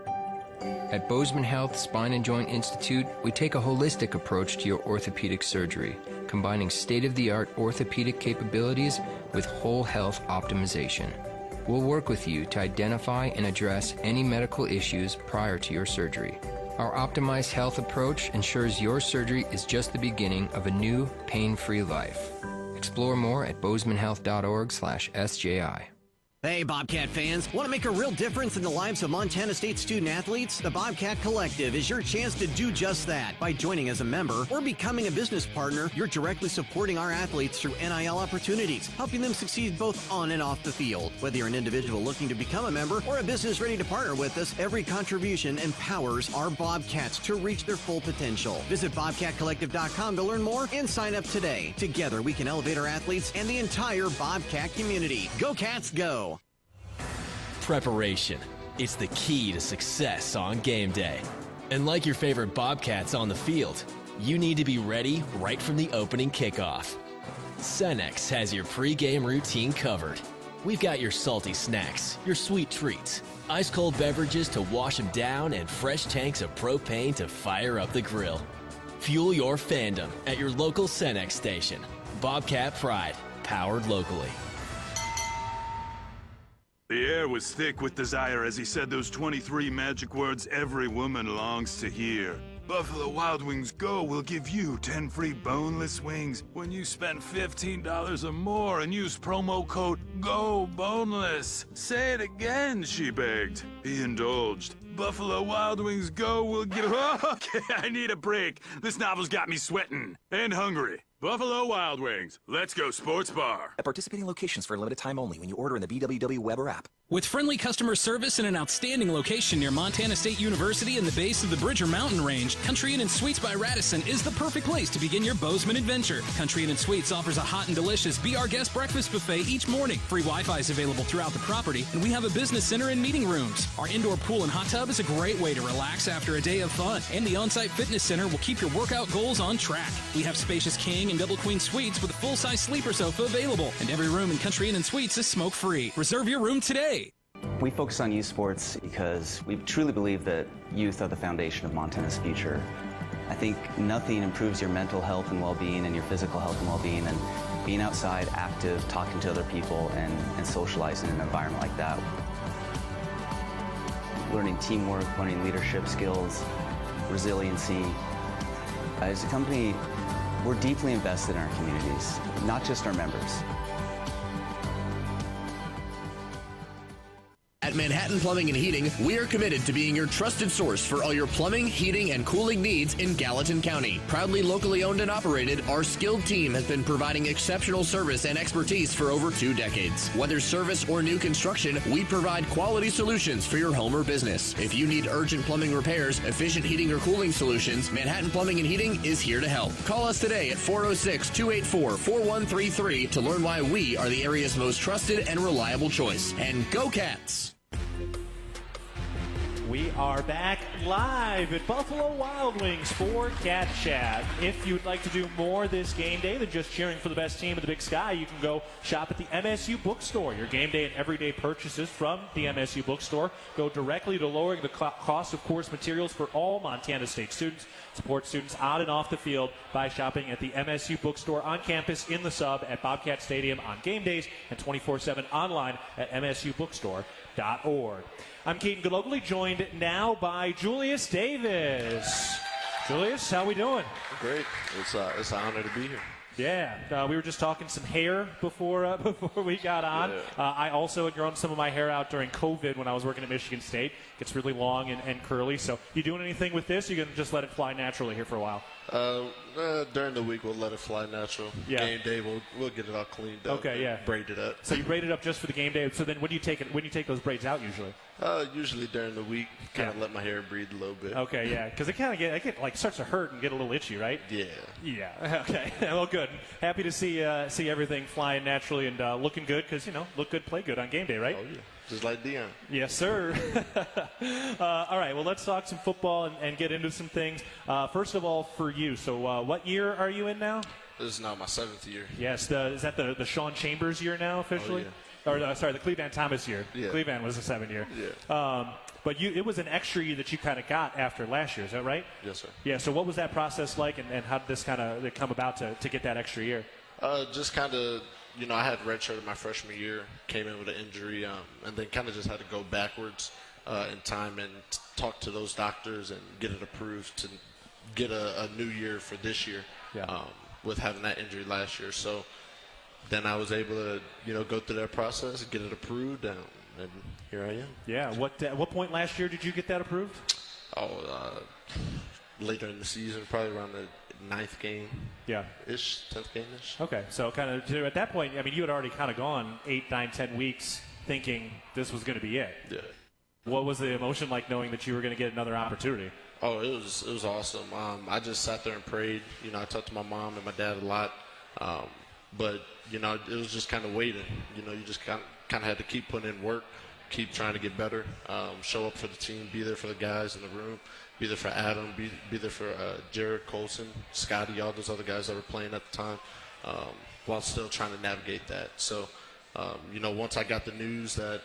At Bozeman Health Spine and Joint Institute, we take a holistic approach to your orthopedic surgery, combining state-of-the-art orthopedic capabilities with whole health optimization. We'll work with you to identify and address any medical issues prior to your surgery. Our optimized health approach ensures your surgery is just the beginning of a new, pain-free life. Explore more at bozemanhealth.org/SJI. Hey, Bobcat fans. Want to make a real difference in the lives of Montana State student-athletes? The Bobcat Collective is your chance to do just that. By joining as a member or becoming a business partner, you're directly supporting our athletes through NIL opportunities, helping them succeed both on and off the field. Whether you're an individual looking to become a member or a business ready to partner with us, every contribution empowers our Bobcats to reach their full potential. Visit BobcatCollective.com to learn more and sign up today. Together, we can elevate our athletes and the entire Bobcat community. Go Cats, go! Preparation. It's the key to success on game day. And like your favorite Bobcats on the field, you need to be ready right from the opening kickoff. Cenex has your pregame routine covered. We've got your salty snacks, your sweet treats, ice-cold beverages to wash them down, and fresh tanks of propane to fire up the grill. Fuel your fandom at your local Cenex station. Bobcat Pride, powered locally. The air was thick with desire as he said those 23 magic words every woman longs to hear. Buffalo Wild Wings Go will give you 10 free boneless wings when you spend $15 or more and use promo code GOBONELESS. Say it again, she begged. He indulged. Buffalo Wild Wings Go will give... Okay, I need a break. This novel's got me sweating and hungry. Buffalo Wild Wings. Let's go sports bar. At participating locations for a limited time only when you order in the BWW web or app. With friendly customer service and an outstanding location near Montana State University and the base of the Bridger Mountain Range, Country Inn & Suites by Radisson is the perfect place to begin your Bozeman adventure. Country Inn & Suites offers a hot and delicious Be Our Guest breakfast buffet each morning. Free Wi-Fi is available throughout the property, and we have a business center and meeting rooms. Our indoor pool and hot tub is a great way to relax after a day of fun, and the on-site fitness center will keep your workout goals on track. We have spacious king and double queen suites with a full-size sleeper sofa available, and every room in Country Inn & Suites is smoke-free. Reserve your room today. We focus on youth sports because we truly believe that youth are the foundation of Montana's future. I think nothing improves your mental health and well-being and your physical health and well-being than being outside, active, talking to other people, and socializing in an environment like that. Learning teamwork, learning leadership skills, resiliency. As a company, we're deeply invested in our communities, not just our members. At Manhattan Plumbing and Heating, we are committed to being your trusted source for all your plumbing, heating, and cooling needs in Gallatin County. Proudly locally owned and operated, our skilled team has been providing exceptional service and expertise for over 2 decades. Whether service or new construction, we provide quality solutions for your home or business. If you need urgent plumbing repairs, efficient heating or cooling solutions, Manhattan Plumbing and Heating is here to help. Call us today at 406-284-4133 to learn why we are the area's most trusted and reliable choice. And go Cats! We are back live at Buffalo Wild Wings for Cat Chat. If you'd like to do more this game day than just cheering for the best team in the Big Sky, you can go shop at the MSU Bookstore. Your game day and everyday purchases from the MSU Bookstore go directly to lowering the cost of course materials for all Montana State students. Support students on and off the field by shopping at the MSU Bookstore on campus, in the sub, at Bobcat Stadium on game days, and 24/7 online at msubookstore.org. I'm Keaton Gillogly, joined now by Julius Davis. Julius, how we doing? Great. It's an honor to be here. Yeah, we were just talking some hair before we got on. Yeah. I also had grown some of my hair out during COVID when I was working at Michigan State. It gets really long and curly. So you doing anything with this? Or you going to just let it fly naturally here for a while? During the week, we'll let it fly natural. Yeah. Game day, we'll get it all cleaned up. Okay, yeah. Braid it up. So you braid it up just for the game day. So then when do you take those braids out usually? Usually during the week, kind of let my hair breathe a little bit. Okay, yeah, because it starts to hurt and get a little itchy, right? Yeah. Yeah. Okay. Well, good. Happy to see everything flying naturally and looking good because look good, play good on game day, right? Oh yeah. Just like Dion. Yes, sir. All right, well, let's talk some football and get into some things. First of all, for you, so what year are you in now? This is now my 7th year. Yes, is that the Sean Chambers year now officially? Oh, yeah. Or, sorry, the Cleveland Thomas year. Yeah. Cleveland was the 7th year. Yeah. But it was an extra year that you kind of got after last year, is that right? Yes, sir. Yeah, so what was that process like, and how did this kind of come about to get that extra year? Just kind of, I had redshirted my freshman year, came in with an injury, and then kind of just had to go backwards in time and talk to those doctors and get it approved to get a new year for this year with having that injury last year. So then I was able to, go through that process and get it approved, and here I am. Yeah. At what point last year did you get that approved? Later in the season, probably around the 9th game. Yeah. 10th game-ish. Okay. So kind of at that point, I mean, you had already kind of gone 8, 9, 10 weeks thinking this was going to be it. Yeah. What was the emotion like knowing that you were going to get another opportunity? Oh, it was awesome. I just sat there and prayed. I talked to my mom and my dad a lot. But, it was just kind of waiting. You just kind of had to keep putting in work, keep trying to get better, show up for the team, be there for the guys in the room, be there for Adam, be there for Jared Colson, Scotty, all those other guys that were playing at the time, while still trying to navigate that. So, once I got the news that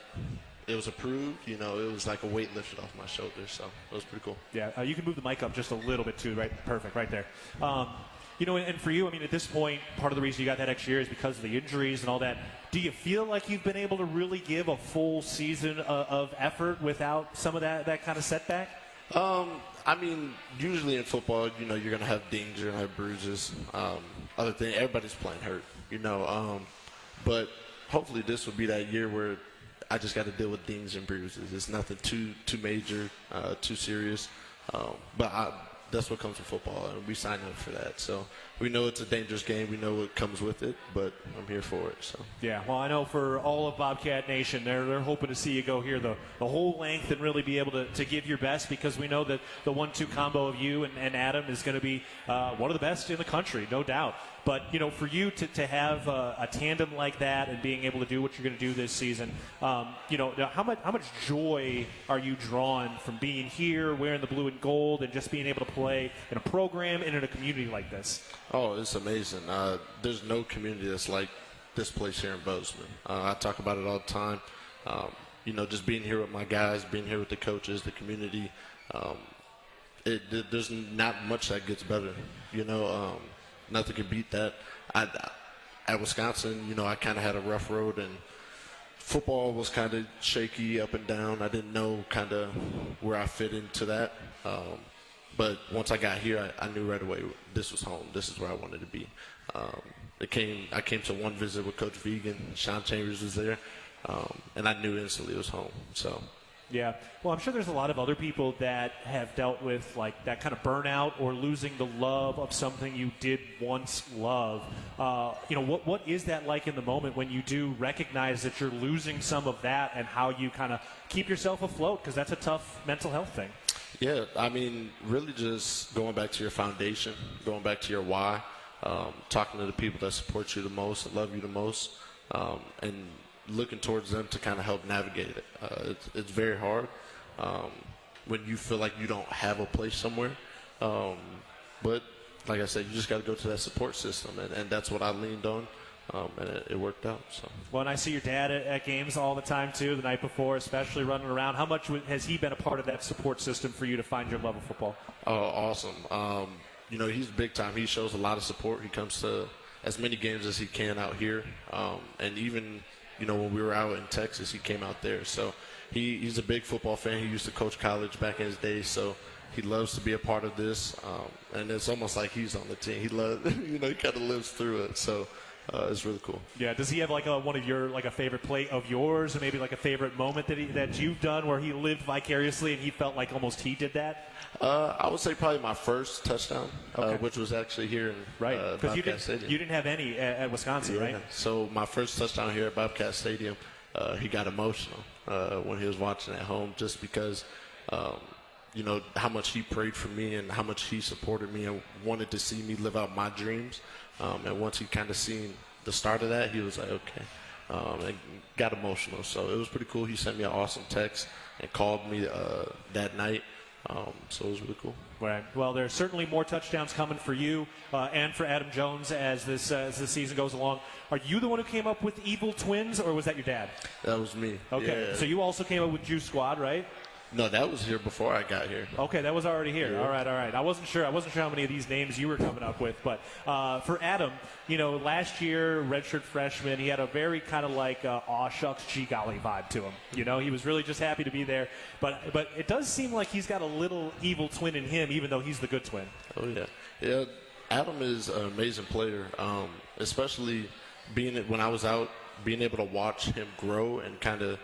it was approved, it was like a weight lifted off my shoulders. So it was pretty cool. Yeah, you can move the mic up just a little bit too, right? Perfect, right there. And for you, I mean, at this point, part of the reason you got that extra year is because of the injuries and all that. Do you feel like you've been able to really give a full season of effort without some of that kind of setback? I mean, usually in football, you're going to have dings, you're going to have bruises. Other thing, everybody's playing hurt, But hopefully this will be that year where I just got to deal with dings and bruises. It's nothing too major, too serious. But that's what comes with football, and we signed up for that. So we know it's a dangerous game. We know what comes with it, but I'm here for it. So yeah, well, I know for all of Bobcat Nation, they're hoping to see you go here the whole length and really be able to give your best, because we know that the 1-2 combo of you and Adam is going to be one of the best in the country, no doubt. But, for you to have a tandem like that and being able to do what you're going to do this season, how much joy are you drawing from being here, wearing the blue and gold, and just being able to play in a program and in a community like this? Oh, it's amazing. There's no community that's like this place here in Bozeman. I talk about it all the time. Just being here with my guys, being here with the coaches, the community, there's not much that gets better. Nothing can beat that. At Wisconsin, I kind of had a rough road, and football was kind of shaky up and down. I didn't know kind of where I fit into that. But once I got here, I knew right away this was home. This is where I wanted to be. I came to one visit with Coach Vigen. Sean Chambers was there, and I knew instantly it was home. So. Yeah. Well, I'm sure there's a lot of other people that have dealt with like that kind of burnout or losing the love of something you did once love. What is that like in the moment when you do recognize that you're losing some of that, and how you kind of keep yourself afloat? Because that's a tough mental health thing. Yeah. I mean, really just going back to your foundation, going back to your why, talking to the people that support you the most and love you the most, and looking towards them to kind of help navigate it. It's very hard when you feel like you don't have a place somewhere. But like I said, you just got to go to that support system, and that's what I leaned on, and it worked out. So. Well, and I see your dad at games all the time, too, the night before, especially running around. How much has he been a part of that support system for you to find your love of football? Oh, awesome. He's big time. He shows a lot of support. He comes to as many games as he can out here, and even – when we were out in Texas, he came out there. So he's a big football fan. He used to coach college back in his day, so he loves to be a part of this. And it's almost like he's on the team. He loves, he kind of lives through it. So it's really cool. Yeah. Does he have like one of your a favorite play of yours, or maybe like a favorite moment that you've done where he lived vicariously and he felt like almost he did that? I would say probably my first touchdown, which was actually here in Bobcat Stadium. You didn't have any at Wisconsin, right? So my first touchdown here at Bobcat Stadium, he got emotional when he was watching at home, just because, how much he prayed for me and how much he supported me and wanted to see me live out my dreams. And once he kind of seen the start of that, he was like, okay, and got emotional. So it was pretty cool. He sent me an awesome text and called me that night. So it was really cool. Right. Well, there's certainly more touchdowns coming for you and for Adam Jones as this season goes along. Are you the one who came up with Evil Twins, or was that your dad? That was me. Okay. Yeah. So you also came up with Juice Squad, right? No, that was here before I got here. Okay, that was already here. Yeah. All right. I wasn't sure how many of these names you were coming up with, but for Adam, last year, redshirt freshman, he had a very kind of like aw shucks gee golly vibe to him. He was really just happy to be there, but it does seem like he's got a little evil twin in him, even though he's the good twin. Oh yeah. Adam is an amazing player, especially when I was out, being able to watch him grow and kind of,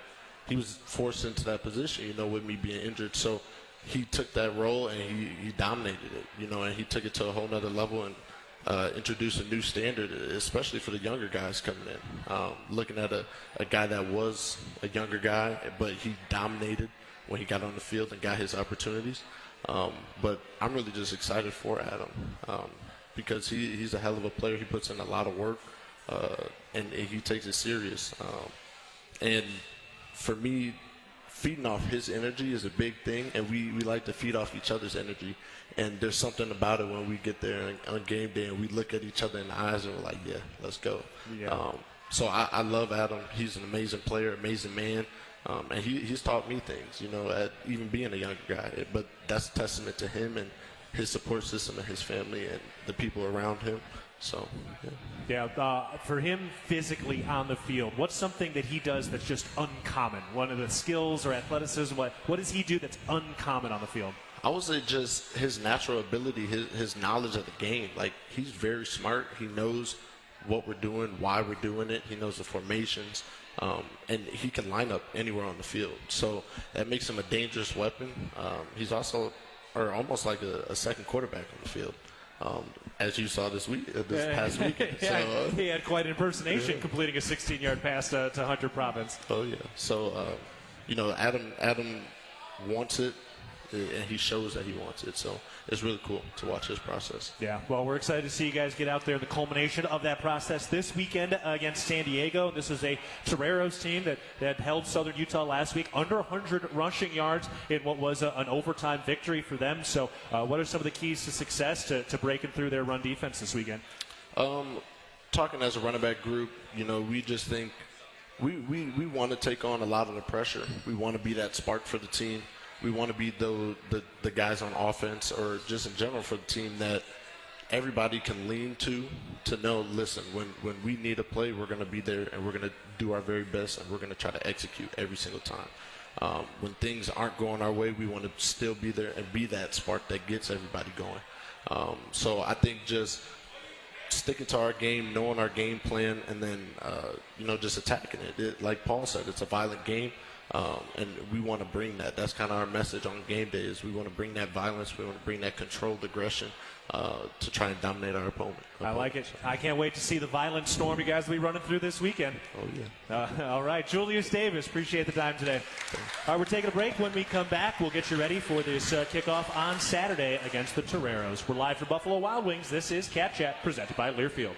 he was forced into that position, with me being injured. So he took that role and he dominated it, and he took it to a whole nother level and introduced a new standard, especially for the younger guys coming in. Looking at a guy that was a younger guy, but he dominated when he got on the field and got his opportunities. But I'm really just excited for Adam because he's a hell of a player. He puts in a lot of work, and he takes it serious. And for me, feeding off his energy is a big thing, and we like to feed off each other's energy. And there's something about it when we get there on game day and we look at each other in the eyes and we're like, yeah, let's go. Yeah. So I love Adam. He's an amazing player, amazing man. And he's taught me things, at even being a younger guy. But that's a testament to him and his support system and his family and the people around him. So, for him physically on the field, what's something that he does that's just uncommon? One of the skills or athleticism, what does he do that's uncommon on the field? I would say just his natural ability, his knowledge of the game. Like, he's very smart. He knows what we're doing, why we're doing it. He knows the formations, and he can line up anywhere on the field. So that makes him a dangerous weapon. He's also, or almost like a second quarterback on the field. As you saw this past weekend. So, he had quite an impersonation completing a 16-yard pass to Hunter Province. Oh, yeah. So, Adam wants it, and he shows that he wants it. So it's really cool to watch his process. Yeah, well, we're excited to see you guys get out there. The culmination of that process this weekend against San Diego. This is a Toreros team that held Southern Utah last week under 100 rushing yards in what was an overtime victory for them. So what are some of the keys to success to breaking through their run defense this weekend? Talking as a running back group, we just think we want to take on a lot of the pressure. We want to be that spark for the team. We want to be the guys on offense or just in general for the team that everybody can lean to know, listen, when we need a play, we're going to be there and we're going to do our very best and we're going to try to execute every single time. When things aren't going our way, we want to still be there and be that spark that gets everybody going. So I think just sticking to our game, knowing our game plan, and then, just attacking it. Like Paul said, it's a violent game. And we want to bring that. That's kind of our message on game day is we want to bring that violence. We want to bring that controlled aggression to try and dominate our opponent. I like it. I can't wait to see the violent storm you guys will be running through this weekend. Oh, yeah. All right. Julius Davis, appreciate the time today. All right, we're taking a break. When we come back, we'll get you ready for this kickoff on Saturday against the Toreros. We're live from Buffalo Wild Wings. This is Cat Chat presented by Learfield.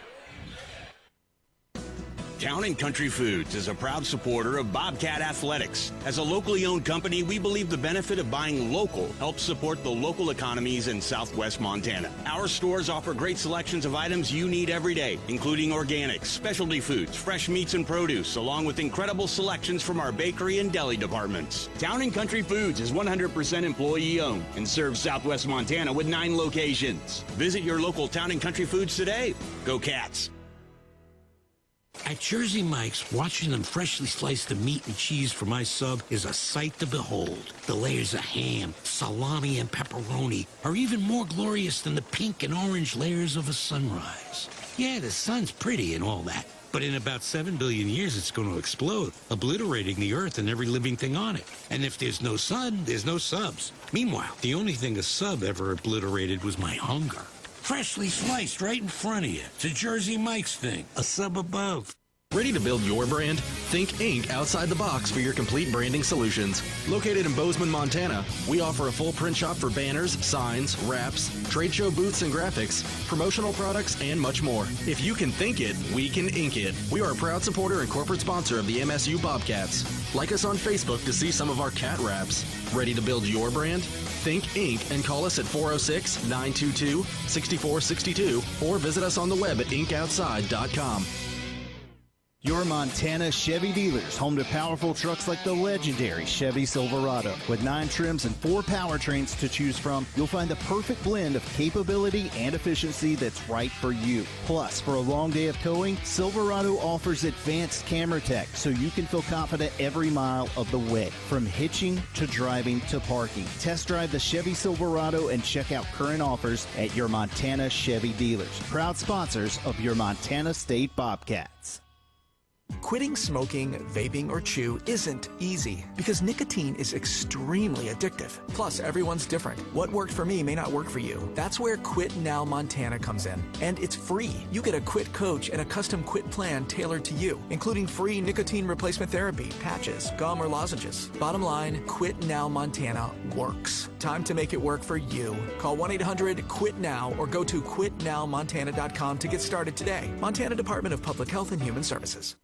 Town & Country Foods is a proud supporter of Bobcat Athletics. As a locally owned company, we believe the benefit of buying local helps support the local economies in southwest Montana. Our stores offer great selections of items you need every day, including organics, specialty foods, fresh meats and produce, along with incredible selections from our bakery and deli departments. Town & Country Foods is 100% employee owned and serves southwest Montana with 9 locations. Visit your local Town & Country Foods today. Go Cats! At Jersey Mike's, watching them freshly slice the meat and cheese for my sub is a sight to behold. The layers of ham, salami, and pepperoni are even more glorious than the pink and orange layers of a sunrise. Yeah, the sun's pretty and all that, but in about 7 billion years it's going to explode, obliterating the earth and every living thing on it. And if there's no sun, there's no subs. Meanwhile, the only thing a sub ever obliterated was my hunger. Freshly sliced right in front of you. It's a Jersey Mike's thing. A sub above. Ready to build your brand? Think Inc. outside the box for your complete branding solutions. Located in Bozeman, Montana, we offer a full print shop for banners, signs, wraps, trade show booths and graphics, promotional products, and much more. If you can think it, we can ink it. We are a proud supporter and corporate sponsor of the MSU Bobcats. Like us on Facebook to see some of our cat wraps. Ready to build your brand? Think Inc. and call us at 406-922-6462 or visit us on the web at inkoutside.com. Your Montana Chevy dealers, home to powerful trucks like the legendary Chevy Silverado. With 9 trims and 4 powertrains to choose from, you'll find the perfect blend of capability and efficiency that's right for you. Plus, for a long day of towing, Silverado offers advanced camera tech so you can feel confident every mile of the way. From hitching to driving to parking. Test drive the Chevy Silverado and check out current offers at your Montana Chevy dealers. Proud sponsors of your Montana State Bobcats. Quitting smoking, vaping, or chew isn't easy because nicotine is extremely addictive. Plus, everyone's different. What worked for me may not work for you. That's where Quit Now Montana comes in. And it's free. You get a quit coach and a custom quit plan tailored to you, including free nicotine replacement therapy, patches, gum, or lozenges. Bottom line, Quit Now Montana works. Time to make it work for you. Call 1-800-QUIT-NOW or go to quitnowmontana.com to get started today. Montana Department of Public Health and Human Services.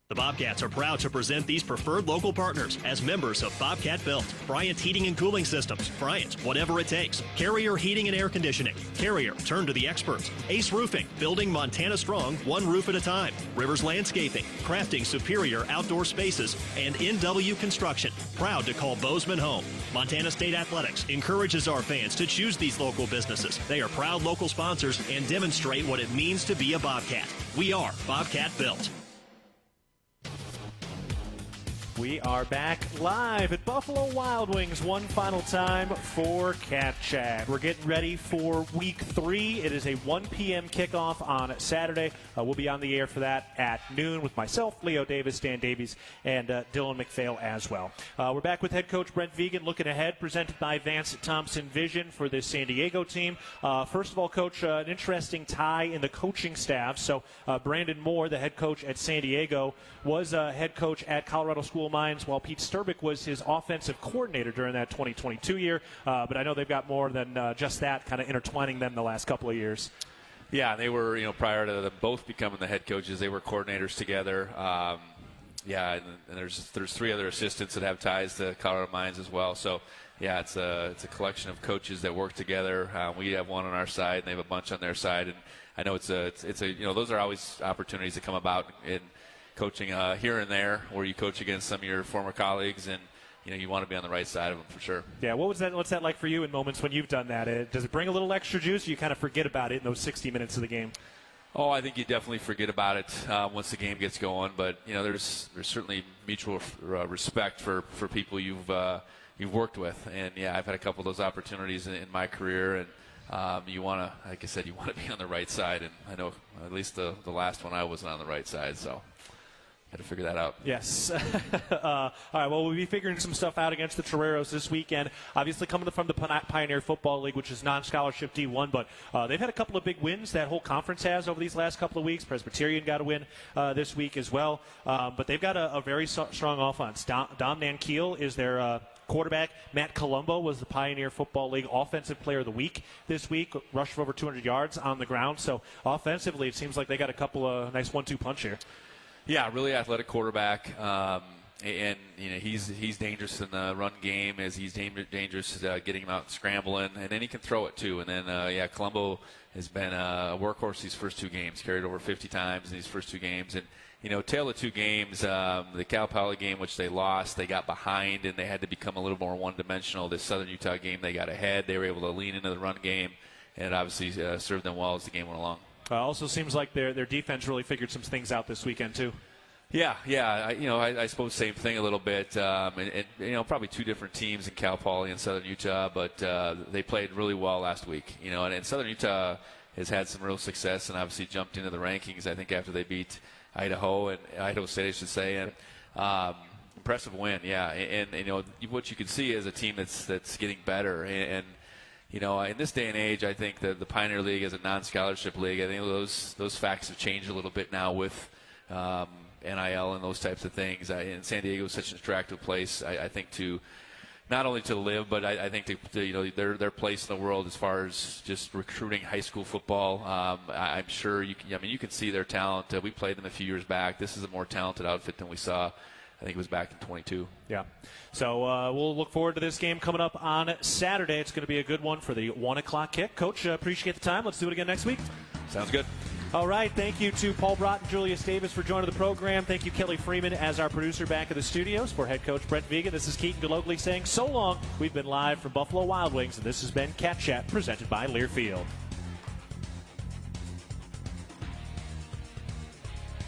The Bobcats are proud to present these preferred local partners as members of Bobcat Built, Bryant Heating and Cooling Systems, Bryant, whatever it takes, Carrier Heating and Air Conditioning, Carrier, turn to the experts, Ace Roofing, building Montana strong, one roof at a time, Rivers Landscaping, crafting superior outdoor spaces, and NW Construction, proud to call Bozeman home. Montana State Athletics encourages our fans to choose these local businesses. They are proud local sponsors and demonstrate what it means to be a Bobcat. We are Bobcat Built. We are back live at Buffalo Wild Wings one final time for Cat Chat. We're getting ready for Week 3. It is a 1 p.m. kickoff on Saturday. We'll be on the air for that at noon with myself, Leo Davis, Dan Davies, and Dylan McPhail as well. We're back with head coach Brent Vigen, looking ahead, presented by Vance Thompson Vision for this San Diego team. First of all, Coach, an interesting tie in the coaching staff. So Brandon Moore, the head coach at San Diego, was head coach at Colorado School of Mines, while Pete Sturbick was his offensive coordinator during that 2022 year. But I know they've got more than just that kind of intertwining them the last couple of years. Yeah, they were, prior to them both becoming the head coaches, they were coordinators together. And there's 3 other assistants that have ties to Colorado Mines as well. So, yeah, it's a collection of coaches that work together. We have one on our side, and they have a bunch on their side. And I know it's a those are always opportunities that come about in coaching here and there, where you coach against some of your former colleagues, and you want to be on the right side of them for sure. Yeah, what's that like for you in moments when you've done that? Does it bring a little extra juice, or you kind of forget about it in those 60 minutes of the game? Oh, I think you definitely forget about it once the game gets going. But there's certainly mutual respect for people you've worked with, and yeah, I've had a couple of those opportunities in my career, and you want to, like I said, you want to be on the right side, and I know at least the last one I wasn't on the right side, so. Got to figure that out. Yes. All right, well, we'll be figuring some stuff out against the Toreros this weekend. Obviously coming from the Pioneer Football League, which is non-scholarship D1, but they've had a couple of big wins that whole conference has over these last couple of weeks. Presbyterian got a win this week as well. But they've got a very strong offense. Dom Nankiel is their quarterback. Matt Colombo was the Pioneer Football League Offensive Player of the Week this week, rushed for over 200 yards on the ground. So offensively, it seems like they got a couple of nice 1-2 punch here. Yeah, really athletic quarterback, and he's dangerous in the run game, as he's dangerous getting him out and scrambling, and then he can throw it too. And then Colombo has been a workhorse these first 2 games, carried over 50 times in these first 2 games, and tail of 2 games, the Cal Poly game, which they lost, they got behind and they had to become a little more one-dimensional. This Southern Utah game, they got ahead, they were able to lean into the run game, and it obviously served them well as the game went along. Also seems like their defense really figured some things out this weekend too. Yeah. I suppose same thing a little bit. And probably 2 different teams in Cal Poly and Southern Utah, but they played really well last week. And Southern Utah has had some real success and obviously jumped into the rankings, I think, after they beat Idaho State, I should say. And impressive win, yeah. And what you can see is a team that's getting better. And in this day and age, I think that the Pioneer League is a non-scholarship league. I think those facts have changed a little bit now with NIL and those types of things. And San Diego is such an attractive place, I think, to not only to live, but I think to their place in the world as far as just recruiting high school football. I'm sure you can see their talent. We played them a few years back. This is a more talented outfit than we saw. I think it was back in 22. Yeah. So we'll look forward to this game coming up on Saturday. It's going to be a good one for the 1 o'clock kick. Coach, appreciate the time. Let's do it again next week. Sounds good. All right, thank you to Paul Brott and Julius Davis for joining the program. Thank you, Kelly Freeman, as our producer back in the studios. For head coach Brent Vigen, this is Keaton Gillogly saying so long. We've been live from Buffalo Wild Wings, and this has been Cat Chat presented by Learfield.